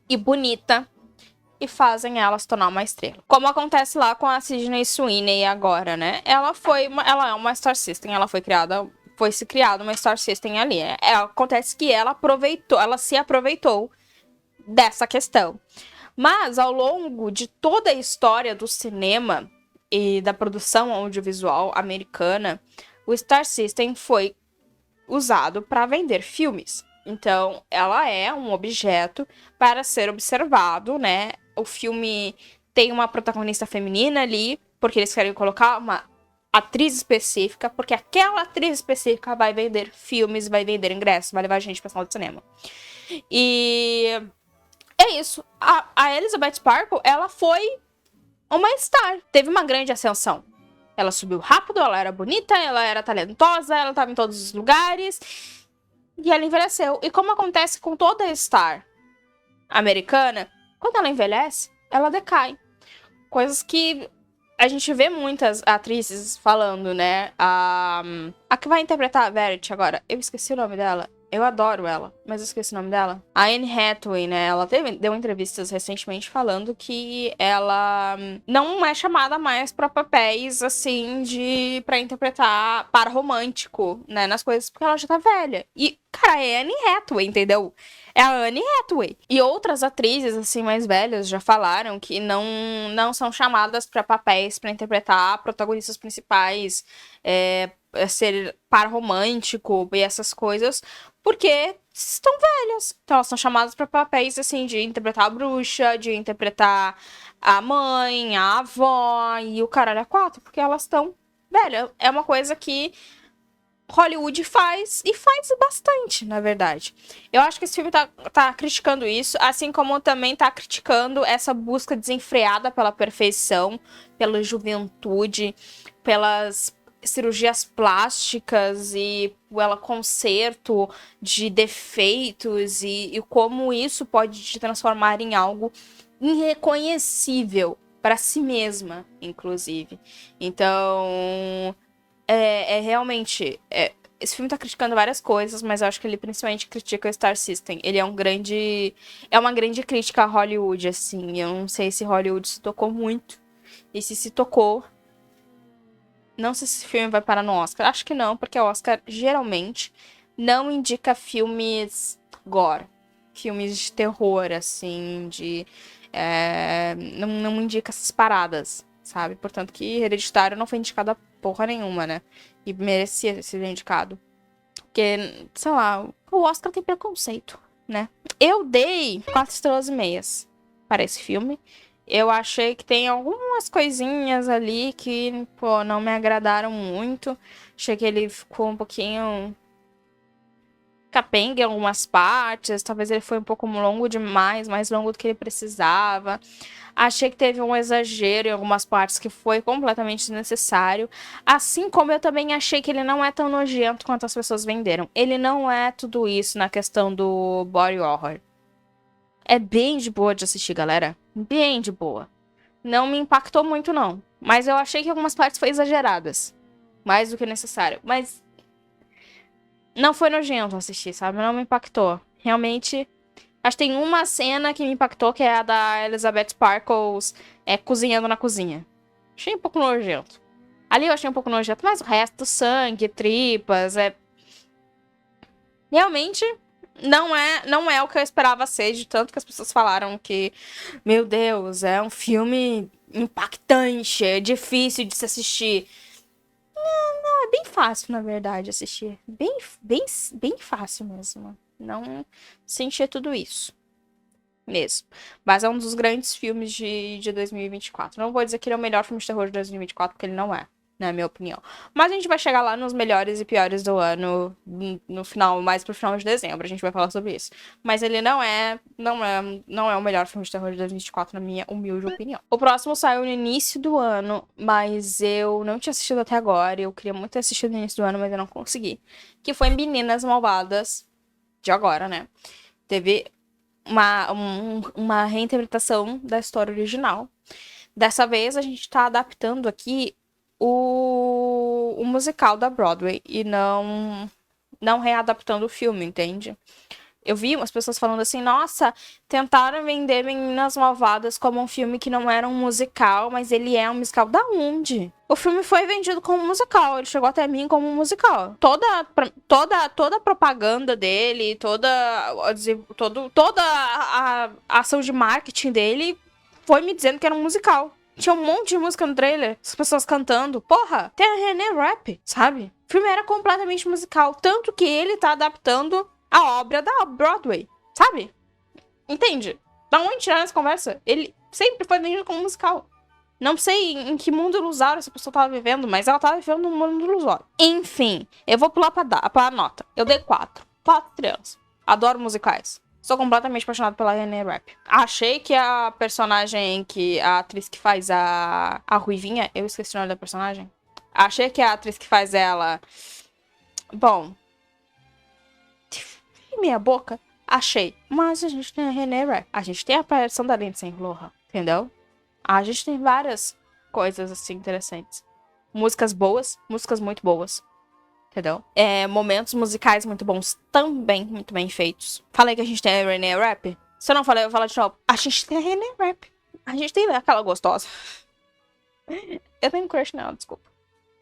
e bonita e fazem ela se tornar uma estrela. Como acontece lá com a Sydney Sweeney agora, né? Ela é uma Star System, foi se criada uma Star System ali. Acontece que ela se aproveitou dessa questão. Mas ao longo de toda a história do cinema e da produção audiovisual americana, o Star System foi usado para vender filmes. Então, ela é um objeto para ser observado, né? O filme tem uma protagonista feminina ali, porque eles querem colocar uma atriz específica, porque aquela atriz específica vai vender filmes, vai vender ingressos, vai levar gente pra sala de cinema. E é isso. A Elizabeth Sparkle, ela foi uma star. Teve uma grande ascensão. Ela subiu rápido, ela era bonita, ela era talentosa, ela estava em todos os lugares. E ela envelheceu. E como acontece com toda star americana, quando ela envelhece, ela decai. Coisas que a gente vê muitas atrizes falando, né? A que vai interpretar a Verity agora, eu esqueci o nome dela. Eu adoro ela, mas eu esqueci o nome dela. A Anne Hathaway, né? Ela deu entrevistas recentemente falando que ela não é chamada mais pra papéis, assim, pra interpretar par romântico, né? Nas coisas, porque ela já tá velha. E, cara, é a Anne Hathaway, entendeu? É a Anne Hathaway. E outras atrizes, assim, mais velhas já falaram que não são chamadas pra papéis pra interpretar protagonistas principais, ser par romântico e essas coisas, porque estão velhas. Então elas são chamadas para papéis, assim, de interpretar a bruxa, de interpretar a mãe, a avó e o caralho a quatro, porque elas estão velhas. É uma coisa que Hollywood faz, e faz bastante, na verdade. Eu acho que esse filme tá criticando isso, assim como também tá criticando essa busca desenfreada pela perfeição, pela juventude, pelas cirurgias plásticas e pelo conserto de defeitos e como isso pode te transformar em algo irreconhecível para si mesma, inclusive. Então, realmente. Esse filme tá criticando várias coisas, mas eu acho que ele principalmente critica o Star System. Ele é uma grande crítica a Hollywood, assim. Eu não sei se Hollywood se tocou muito. E se tocou, não sei se esse filme vai parar no Oscar. Acho que não, porque o Oscar geralmente não indica filmes gore. Filmes de terror, assim, não indica essas paradas, sabe? Portanto, que Hereditário não foi indicado a porra nenhuma, né? E merecia ser indicado. Porque, sei lá, o Oscar tem preconceito, né? Eu dei 4,5 estrelas para esse filme. Eu achei que tem algumas coisinhas ali que, pô, não me agradaram muito. Achei que ele ficou um pouquinho capenga em algumas partes. Talvez ele foi um pouco longo demais, mais longo do que ele precisava. Achei que teve um exagero em algumas partes que foi completamente desnecessário. Assim como eu também achei que ele não é tão nojento quanto as pessoas venderam. Ele não é tudo isso na questão do body horror. É bem de boa de assistir, galera. Bem de boa. Não me impactou muito, não. Mas eu achei que algumas partes foram exageradas. Mais do que necessário. Mas não foi nojento assistir, sabe? Não me impactou. Realmente, acho que tem uma cena que me impactou, que é a da Elizabeth Sparkles cozinhando na cozinha. Achei um pouco nojento. Ali eu achei um pouco nojento, mas o resto, sangue, tripas, realmente não é o que eu esperava ser, de tanto que as pessoas falaram que, meu Deus, é um filme impactante, é difícil de se assistir. É bem fácil, na verdade, assistir. Bem fácil mesmo. Não senti tudo isso. Mesmo. Mas é um dos grandes filmes de 2024. Não vou dizer que ele é o melhor filme de terror de 2024, porque ele não é, na minha opinião. Mas a gente vai chegar lá nos melhores e piores do ano, no final, mais pro final de dezembro. A gente vai falar sobre isso. Mas ele não é o melhor filme de terror de 2024, na minha humilde opinião. O próximo saiu no início do ano, mas eu não tinha assistido até agora. Eu queria muito ter assistido no início do ano, mas eu não consegui. Que foi Meninas Malvadas, de agora, né? Teve uma reinterpretação da história original. Dessa vez a gente tá adaptando aqui o musical da Broadway e não readaptando o filme, entende? Eu vi umas pessoas falando assim, nossa, tentaram vender Meninas Malvadas como um filme que não era um musical, mas ele é um musical. Da onde? O filme foi vendido como um musical, ele chegou até mim como um musical. Toda a propaganda dele, toda a ação de marketing dele foi me dizendo que era um musical. Tinha um monte de música no trailer, as pessoas cantando. Porra, tem a René Rapp, sabe? O filme era completamente musical, tanto que ele tá adaptando a obra da Broadway, sabe? Entende? Da onde tiraram essa conversa? Ele sempre foi vendido como musical. Não sei em que mundo ilusório essa pessoa tava vivendo, mas ela tava vivendo num mundo ilusório. Enfim, eu vou pular pra nota. Eu dei 4. 4 estrelas. Adoro musicais. Sou completamente apaixonada pela René Rapp. Achei que a atriz que faz a Ruivinha, eu esqueci o nome da personagem. Achei que a atriz que faz ela... Bom... Meia boca, achei. Mas a gente tem a René Rapp. A gente tem a aparição da Lindsay Lohan, entendeu? A gente tem várias coisas assim interessantes. Músicas boas, músicas muito boas. Entendeu? Momentos musicais muito bons, também muito bem feitos. Falei que a gente tem a René Rapp. Se eu não falei, eu vou falar de novo. A gente tem a René Rapp. A gente tem aquela gostosa. Eu tenho crush nela, desculpa.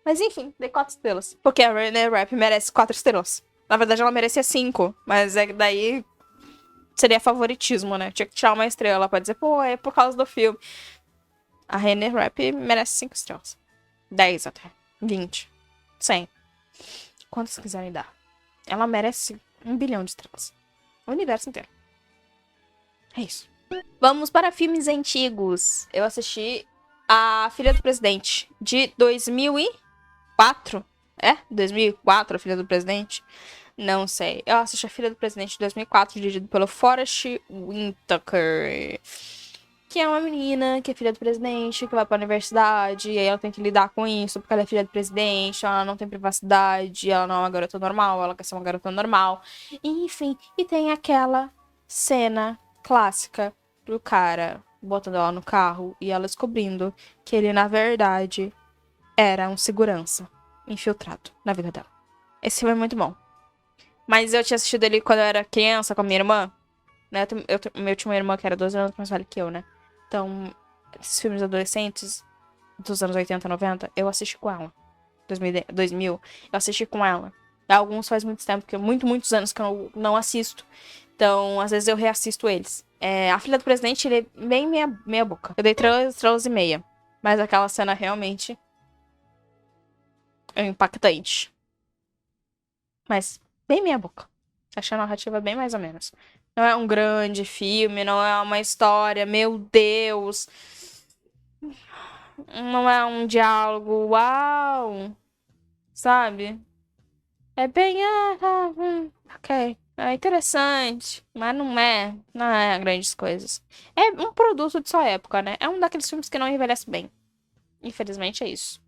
Mas enfim, dei 4 estrelas. Porque a René Rapp merece 4 estrelas. Na verdade, ela merecia 5. Mas daí seria favoritismo, né? Tinha que tirar uma estrela pra dizer, pô, é por causa do filme. A René Rapp merece 5 estrelas. 10 até. 20. 100. Quantos quiserem dar. Ela merece 1 bilhão de estrelas. O universo inteiro. É isso. Vamos para filmes antigos. Eu assisti A Filha do Presidente, de 2004. 2004, A Filha do Presidente? Não sei. Eu assisti A Filha do Presidente de 2004, dirigido pelo Forrest Whitaker. Que é uma menina que é filha do presidente, que vai pra universidade, e aí ela tem que lidar com isso, porque ela é filha do presidente, ela não tem privacidade, ela não é uma garota normal, ela quer ser uma garota normal. Enfim, e tem aquela cena clássica do cara botando ela no carro e ela descobrindo que ele, na verdade, era um segurança infiltrado na vida dela. Esse filme é muito bom. Mas eu tinha assistido ele quando eu era criança com a minha irmã, né? Eu tinha uma irmã que era 12 anos mais velha que eu, né? Então, esses filmes adolescentes dos anos 80, 90, eu assisti com ela. 2000, eu assisti com ela. Alguns faz muito tempo, porque muitos anos que eu não assisto. Então, às vezes eu reassisto eles. A Filha do Presidente, ele é bem meia boca. Eu dei 3 estrelas e meia. Mas aquela cena realmente é impactante. Mas bem meia boca. Achei a narrativa bem mais ou menos. Não é um grande filme, não é uma história, meu Deus. Não é um diálogo, uau. Sabe? É bem, ok. É interessante, mas não é grandes coisas. É um produto de sua época, né? É um daqueles filmes que não envelhece bem. Infelizmente é isso.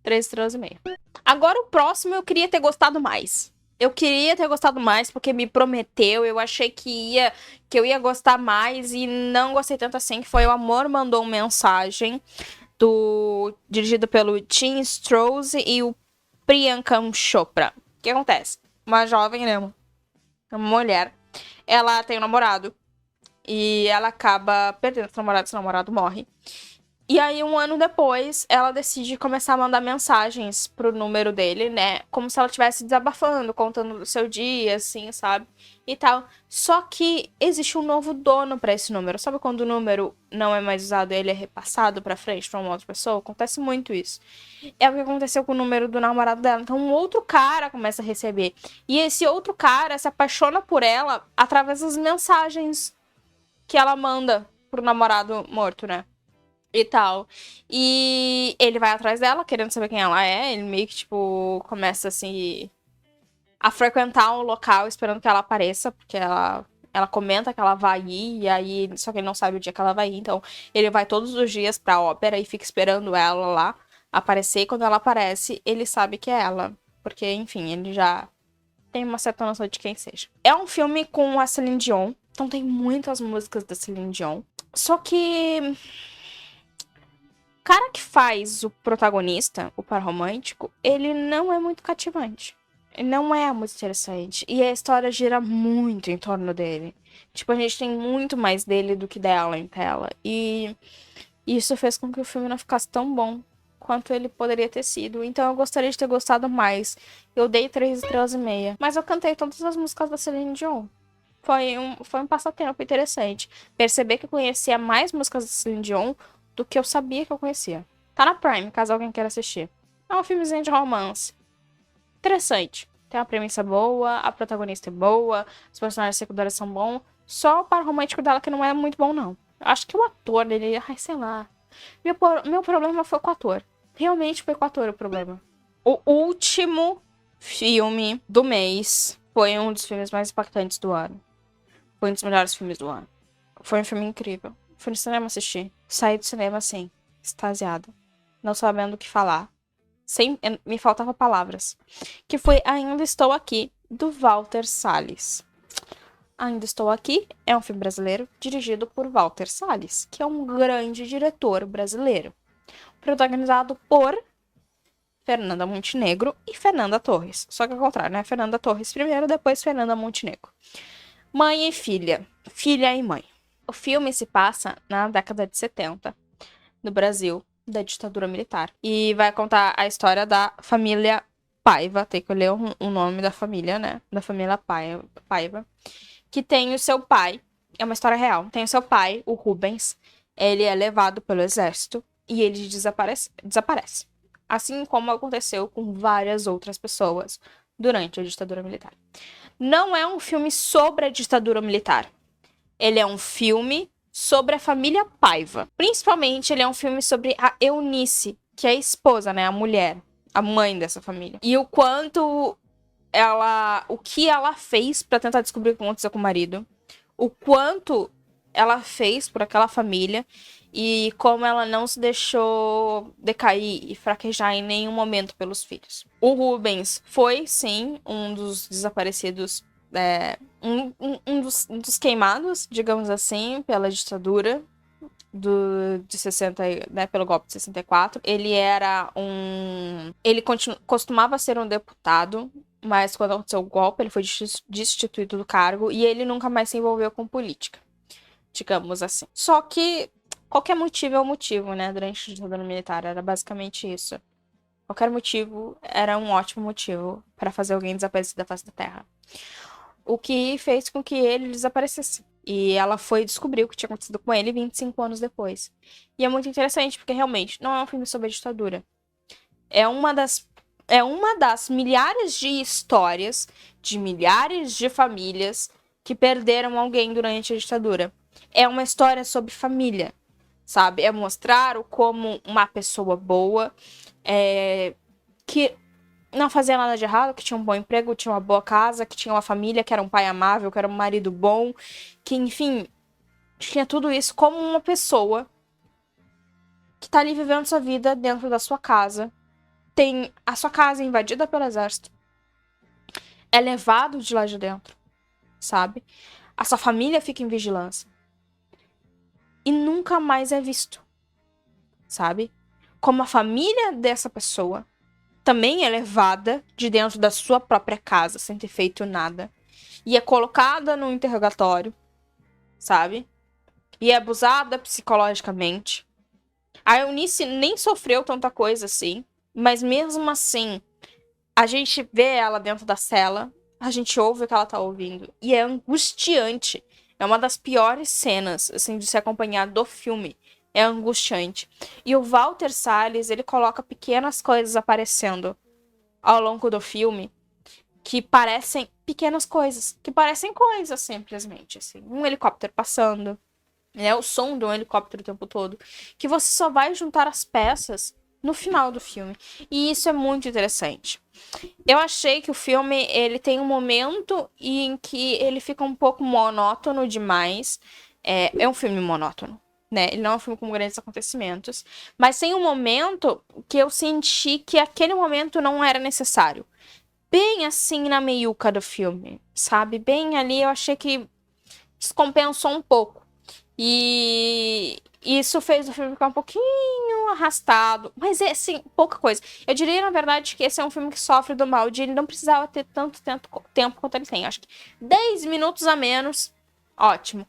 3 estrelas e meia. Agora o próximo eu queria ter gostado mais. Eu queria ter gostado mais porque me prometeu, eu achei que eu ia gostar mais e não gostei tanto assim, que foi O Amor Mandou Mensagem, dirigido pelo Tim Strauss e o Priyanka Chopra. O que acontece? Uma jovem, né, uma mulher, ela tem um namorado e ela acaba perdendo esse namorado morre. E aí, um ano depois, ela decide começar a mandar mensagens pro número dele, né? Como se ela estivesse desabafando, contando do seu dia, assim, sabe? E tal. Só que existe um novo dono pra esse número. Sabe quando o número não é mais usado e ele é repassado pra frente pra uma outra pessoa? Acontece muito isso. É o que aconteceu com o número do namorado dela. Então, um outro cara começa a receber. E esse outro cara se apaixona por ela através das mensagens que ela manda pro namorado morto, né? E tal. E ele vai atrás dela, querendo saber quem ela é. Ele meio que, tipo, começa assim a frequentar o local esperando que ela apareça, porque ela comenta que ela vai ir, e aí, só que ele não sabe o dia que ela vai ir, então ele vai todos os dias pra ópera e fica esperando ela lá aparecer. E quando ela aparece, ele sabe que é ela. Porque, enfim, ele já tem uma certa noção de quem seja. É um filme com a Celine Dion, então tem muitas músicas da Celine Dion. Só que o cara que faz o protagonista, o par romântico, ele não é muito cativante. Ele não é muito interessante. E a história gira muito em torno dele. Tipo, a gente tem muito mais dele do que dela em tela. E isso fez com que o filme não ficasse tão bom quanto ele poderia ter sido. Então eu gostaria de ter gostado mais. Eu dei 3 estrelas e meia. Mas eu cantei todas as músicas da Celine Dion. Foi um passatempo interessante. Perceber que eu conhecia mais músicas da Celine Dion do que eu sabia que eu conhecia. Tá na Prime, caso alguém queira assistir. É um filmezinho de romance. Interessante. Tem uma premissa boa, a protagonista é boa, os personagens secundários são bons. Só o par romântico dela que não é muito bom, não. Eu acho que o ator dele, ai, sei lá. Meu problema foi com o ator. Realmente foi com o ator o problema. O último filme do mês foi um dos filmes mais impactantes do ano. Foi um dos melhores filmes do ano. Foi um filme incrível. Fui no cinema assistir. Saí do cinema assim, extasiada. Não sabendo o que falar. Me faltavam palavras. Que foi Ainda Estou Aqui, do Walter Salles. Ainda Estou Aqui é um filme brasileiro dirigido por Walter Salles, que é um grande diretor brasileiro. Protagonizado por Fernanda Montenegro e Fernanda Torres. Só que ao contrário, né? Fernanda Torres primeiro, depois Fernanda Montenegro. Mãe e filha. Filha e mãe. O filme se passa na década de 70, no Brasil, da ditadura militar. E vai contar a história da família Paiva. Tem que ler o nome da família, né? Da família Paiva. Que tem o seu pai. É uma história real. Tem o seu pai, o Rubens. Ele é levado pelo exército e ele desaparece. Assim como aconteceu com várias outras pessoas durante a ditadura militar. Não é um filme sobre a ditadura militar. Ele é um filme sobre a família Paiva. Principalmente, ele é um filme sobre a Eunice, que é a esposa, né? A mulher, a mãe dessa família. E o quanto o que ela fez pra tentar descobrir o que aconteceu com o marido. O quanto ela fez por aquela família e como ela não se deixou decair e fraquejar em nenhum momento pelos filhos. O Rubens foi, sim, um dos desaparecidos, um dos queimados, digamos assim, pela ditadura de 60, né, pelo golpe de 64. Ele era ele costumava ser um deputado, mas quando aconteceu o golpe, ele foi destituído do cargo e ele nunca mais se envolveu com política, digamos assim. Só que qualquer motivo é um motivo, né? Durante a ditadura militar era basicamente isso. Qualquer motivo era um ótimo motivo para fazer alguém desaparecer da face da terra. O que fez com que ele desaparecesse. E ela foi descobrir o que tinha acontecido com ele 25 anos depois. E é muito interessante, porque realmente não é um filme sobre a ditadura. É uma das milhares de histórias de milhares de famílias que perderam alguém durante a ditadura. É uma história sobre família, sabe? É mostrar como uma pessoa boa, que não fazia nada de errado, que tinha um bom emprego, que tinha uma boa casa, que tinha uma família, que era um pai amável, que era um marido bom, que, enfim, tinha tudo isso como uma pessoa que tá ali vivendo sua vida dentro da sua casa. Tem a sua casa invadida pelo exército. É levado de lá de dentro, sabe? A sua família fica em vigilância. E nunca mais é visto, sabe? Como a família dessa pessoa também é levada de dentro da sua própria casa, sem ter feito nada. E é colocada no interrogatório, sabe? E é abusada psicologicamente. A Eunice nem sofreu tanta coisa assim, mas mesmo assim, a gente vê ela dentro da cela, a gente ouve o que ela tá ouvindo, e é angustiante. É uma das piores cenas, assim, de se acompanhar do filme. É angustiante. E o Walter Salles, ele coloca pequenas coisas aparecendo ao longo do filme que parecem pequenas coisas, que parecem coisas simplesmente, assim. Um helicóptero passando, né, o som de um helicóptero o tempo todo, que você só vai juntar as peças no final do filme. E isso é muito interessante. Eu achei que o filme, ele tem um momento em que ele fica um pouco monótono demais. É um filme monótono, né? Ele não é um filme com grandes acontecimentos. Mas tem um momento que eu senti que aquele momento não era necessário. Bem assim na meiuca do filme, sabe? Bem ali, eu achei que descompensou um pouco. E isso fez o filme ficar um pouquinho arrastado. Mas é, assim, pouca coisa. Eu diria, na verdade, que esse é um filme que sofre do mal de ele não precisava ter tanto tempo quanto ele tem. Acho que 10 minutos a menos, ótimo.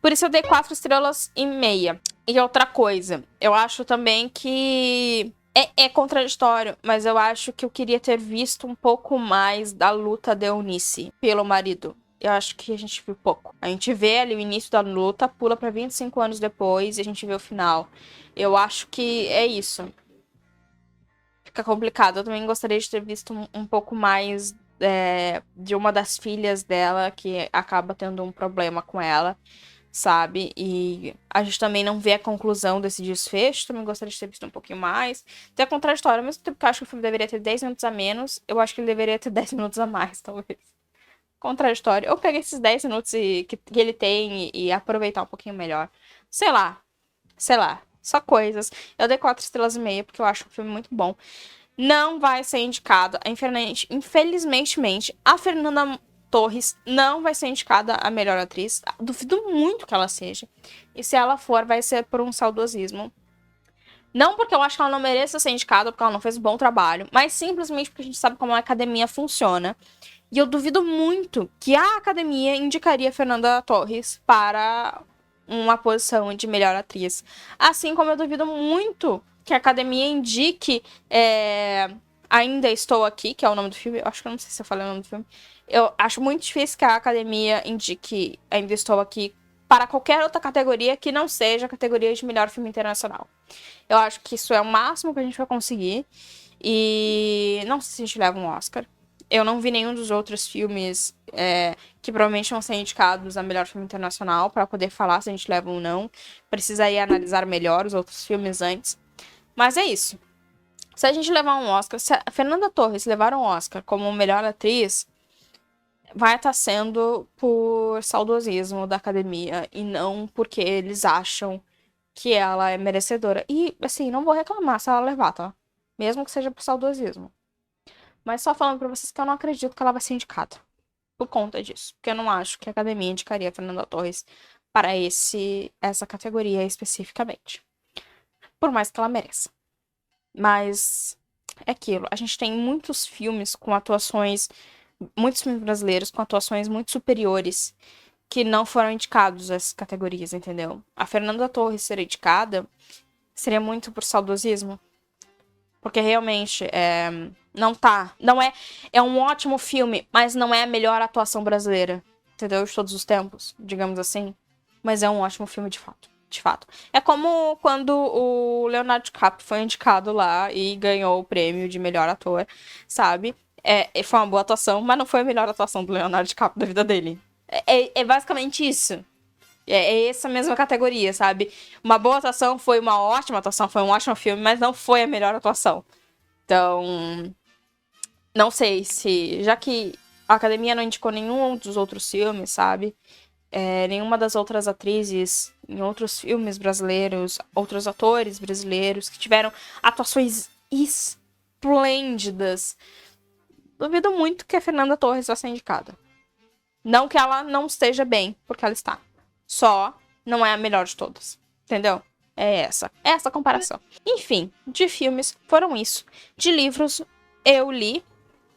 Por isso eu dei 4 estrelas e meia. E outra coisa, eu acho também que é contraditório, mas eu acho que eu queria ter visto um pouco mais da luta de Eunice pelo marido. Eu acho que a gente viu pouco. A gente vê ali o início da luta, pula pra 25 anos depois e a gente vê o final. Eu acho que é isso. Fica complicado. Eu também gostaria de ter visto um pouco mais de uma das filhas dela que acaba tendo um problema com ela, sabe? E a gente também não vê a conclusão desse desfecho. Também gostaria de ter visto um pouquinho mais. Então é contraditório. Ao mesmo tempo que eu acho que o filme deveria ter 10 minutos a menos, eu acho que ele deveria ter 10 minutos a mais, talvez. Contraditório. Eu peguei esses 10 minutos que ele tem e aproveitar um pouquinho melhor. Sei lá. Só coisas. Eu dei 4 estrelas e meia porque eu acho um filme muito bom. Não vai ser indicado. Infelizmente, a Fernanda Torres não vai ser indicada a melhor atriz. Duvido muito que ela seja. E se ela for, vai ser por um saudosismo. Não porque eu acho que ela não mereça ser indicada, porque ela não fez um bom trabalho, mas simplesmente porque a gente sabe como a academia funciona. E eu duvido muito que a academia indicaria Fernanda Torres para uma posição de melhor atriz. Assim como eu duvido muito que a academia indique Ainda Estou Aqui, que é o nome do filme. Eu acho que eu não sei se eu falei o nome do filme. Eu acho muito difícil que a academia indique Ainda Estou Aqui para qualquer outra categoria que não seja a categoria de melhor filme internacional. Eu acho que isso é o máximo que a gente vai conseguir. E não sei se a gente leva um Oscar. Eu não vi nenhum dos outros filmes que provavelmente vão ser indicados a melhor filme internacional para poder falar se a gente leva ou não. Precisaria analisar melhor os outros filmes antes. Mas é isso. Se a gente levar um Oscar, se a Fernanda Torres levar um Oscar como melhor atriz, vai estar sendo por saudosismo da academia e não porque eles acham que ela é merecedora. E, assim, não vou reclamar se ela levar, tá? Mesmo que seja por saudosismo. Mas só falando pra vocês que eu não acredito que ela vai ser indicada. Por conta disso. Porque eu não acho que a academia indicaria a Fernanda Torres para essa categoria especificamente. Por mais que ela mereça. Mas é aquilo. A gente tem muitos filmes com atuações. Muitos filmes brasileiros com atuações muito superiores que não foram indicados a essas categorias, entendeu? A Fernanda Torres ser indicada seria muito por saudosismo. Porque realmente não tá. Não é. É um ótimo filme, mas não é a melhor atuação brasileira. Entendeu? De todos os tempos, digamos assim. Mas é um ótimo filme de fato. De fato. É como quando o Leonardo DiCaprio foi indicado lá e ganhou o prêmio de melhor ator, sabe? Foi uma boa atuação, mas não foi a melhor atuação do Leonardo DiCaprio da vida dele. É basicamente isso. É essa mesma categoria, sabe? Uma boa atuação foi uma ótima atuação, foi um ótimo filme, mas não foi a melhor atuação. Então, não sei se... Já que a academia não indicou nenhum dos outros filmes, sabe? Nenhuma das outras atrizes em outros filmes brasileiros, outros atores brasileiros que tiveram atuações esplêndidas. Duvido muito que a Fernanda Torres vá ser indicada. Não que ela não esteja bem, porque ela está. Só não é a melhor de todas. Entendeu? É essa a comparação. Enfim, de filmes foram isso. De livros, eu li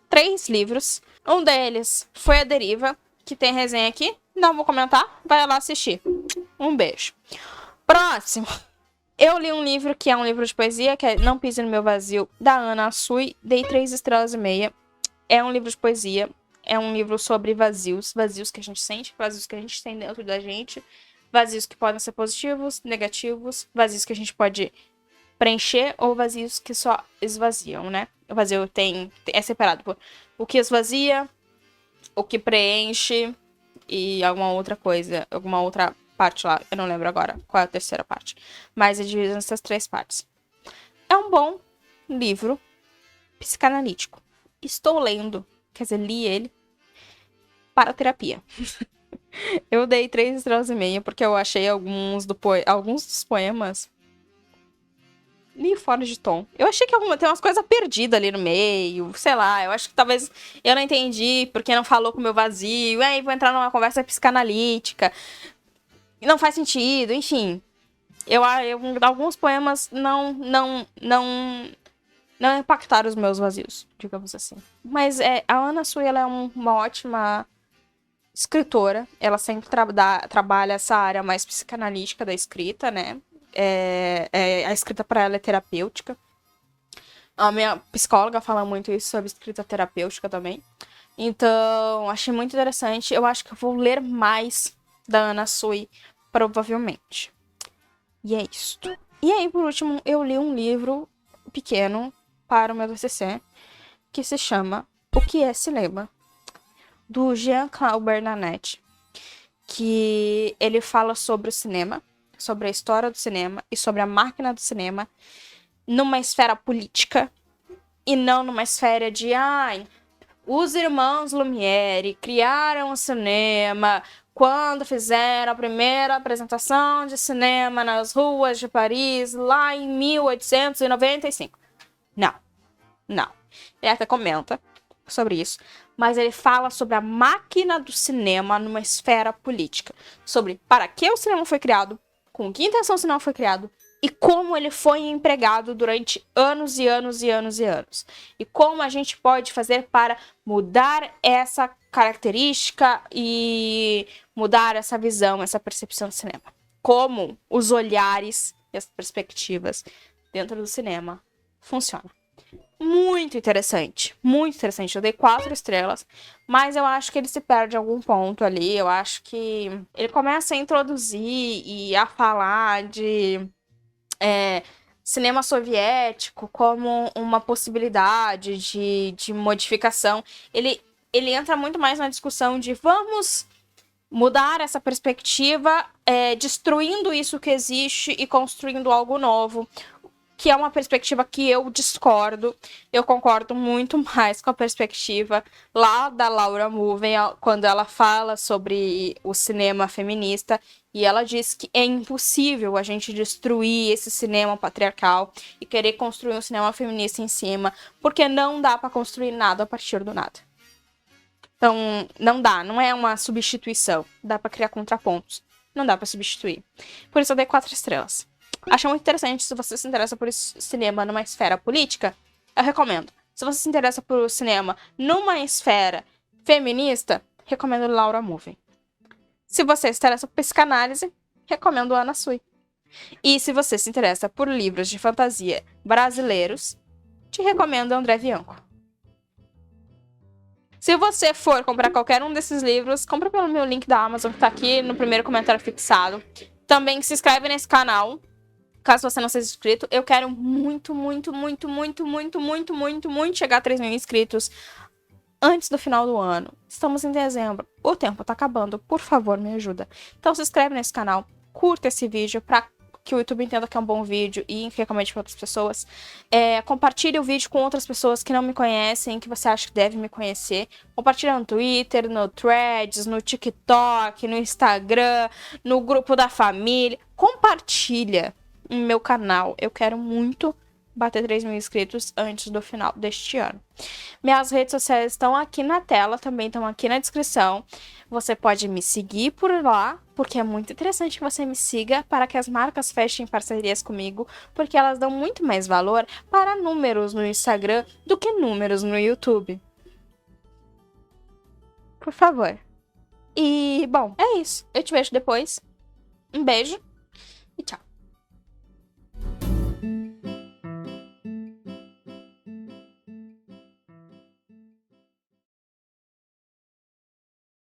3 livros. Um deles foi A Deriva, que tem resenha aqui. Não vou comentar, vai lá assistir. Um beijo. Próximo. Eu li um livro que é um livro de poesia, que é Não Pise no Meu Vazio, da Ana Sui. Dei 3,5 estrelas. É um livro de poesia. É um livro sobre vazios. Vazios que a gente sente, vazios que a gente tem dentro da gente. Vazios que podem ser positivos, negativos. Vazios que a gente pode preencher ou vazios que só esvaziam, né? O vazio é separado por o que esvazia, o que preenche e alguma outra coisa, alguma outra parte lá. Eu não lembro agora qual é a terceira parte. Mas é dividido nessas 3 partes. É um bom livro psicanalítico. Estou lendo, quer dizer, li ele para terapia. Eu dei 3,5 estrelas porque eu achei alguns dos poemas meio fora de tom. Eu achei que tem umas coisas perdidas ali no meio, sei lá, eu acho que talvez eu não entendi porque não falou com o meu vazio, aí vou entrar numa conversa psicanalítica, e não faz sentido, enfim. Alguns poemas não impactaram os meus vazios, digamos assim. Mas a Ana Sui, ela é uma ótima escritora, ela sempre trabalha essa área mais psicanalítica da escrita, né? A escrita para ela é terapêutica. A minha psicóloga fala muito isso sobre escrita terapêutica também. Então, achei muito interessante. Eu acho que eu vou ler mais da Ana Sui, provavelmente. E é isso. E aí, por último, eu li um livro pequeno para o meu TCC, que se chama O que é Cinema, do Jean-Claude Bernadette, que ele fala sobre o cinema, sobre a história do cinema e sobre a máquina do cinema numa esfera política e não numa esfera de os irmãos Lumière criaram o cinema quando fizeram a primeira apresentação de cinema nas ruas de Paris lá em 1895. Não. Ele até comenta sobre isso, mas ele fala sobre a máquina do cinema numa esfera política, sobre para que o cinema foi criado, com que intenção o cinema foi criado e como ele foi empregado durante anos e anos e anos e anos. E como a gente pode fazer para mudar essa característica e mudar essa visão, essa percepção do cinema. Como os olhares e as perspectivas dentro do cinema funcionam. Muito interessante, muito interessante. Eu dei 4 estrelas, mas eu acho que ele se perde em algum ponto ali. Eu acho que ele começa a introduzir e a falar de cinema soviético como uma possibilidade de modificação. Ele entra muito mais na discussão de vamos mudar essa perspectiva, destruindo isso que existe e construindo algo novo, que é uma perspectiva que eu discordo. Eu concordo muito mais com a perspectiva lá da Laura Mulvey, quando ela fala sobre o cinema feminista, e ela diz que é impossível a gente destruir esse cinema patriarcal e querer construir um cinema feminista em cima, porque não dá para construir nada a partir do nada. Então, não dá, não é uma substituição. Dá para criar contrapontos. Não dá para substituir. Por isso eu dei 4 estrelas. Acho muito interessante. Se você se interessa por cinema numa esfera política, eu recomendo. Se você se interessa por cinema numa esfera feminista, recomendo Laura Mulvey. Se você se interessa por psicanálise, recomendo Ana Sui. E se você se interessa por livros de fantasia brasileiros, te recomendo André Bianco. Se você for comprar qualquer um desses livros, compra pelo meu link da Amazon, que tá aqui no primeiro comentário fixado. Também se inscreve nesse canal, caso você não seja inscrito. Eu quero muito chegar a 3.000 inscritos antes do final do ano. Estamos em dezembro. O tempo tá acabando. Por favor, me ajuda. Então se inscreve nesse canal, curta esse vídeo pra que o YouTube entenda que é um bom vídeo e recomende para outras pessoas. Compartilhe o vídeo com outras pessoas que não me conhecem, que você acha que deve me conhecer. Compartilha no Twitter, no Threads, no TikTok, no Instagram, no grupo da família. Compartilha no meu canal. Eu quero muito bater 3.000 inscritos antes do final deste ano. Minhas redes sociais estão aqui na tela, também estão aqui na descrição. Você pode me seguir por lá, porque é muito interessante que você me siga para que as marcas fechem parcerias comigo, porque elas dão muito mais valor para números no Instagram do que números no YouTube. Por favor. E, bom, é isso. Eu te vejo depois. Um beijo e tchau.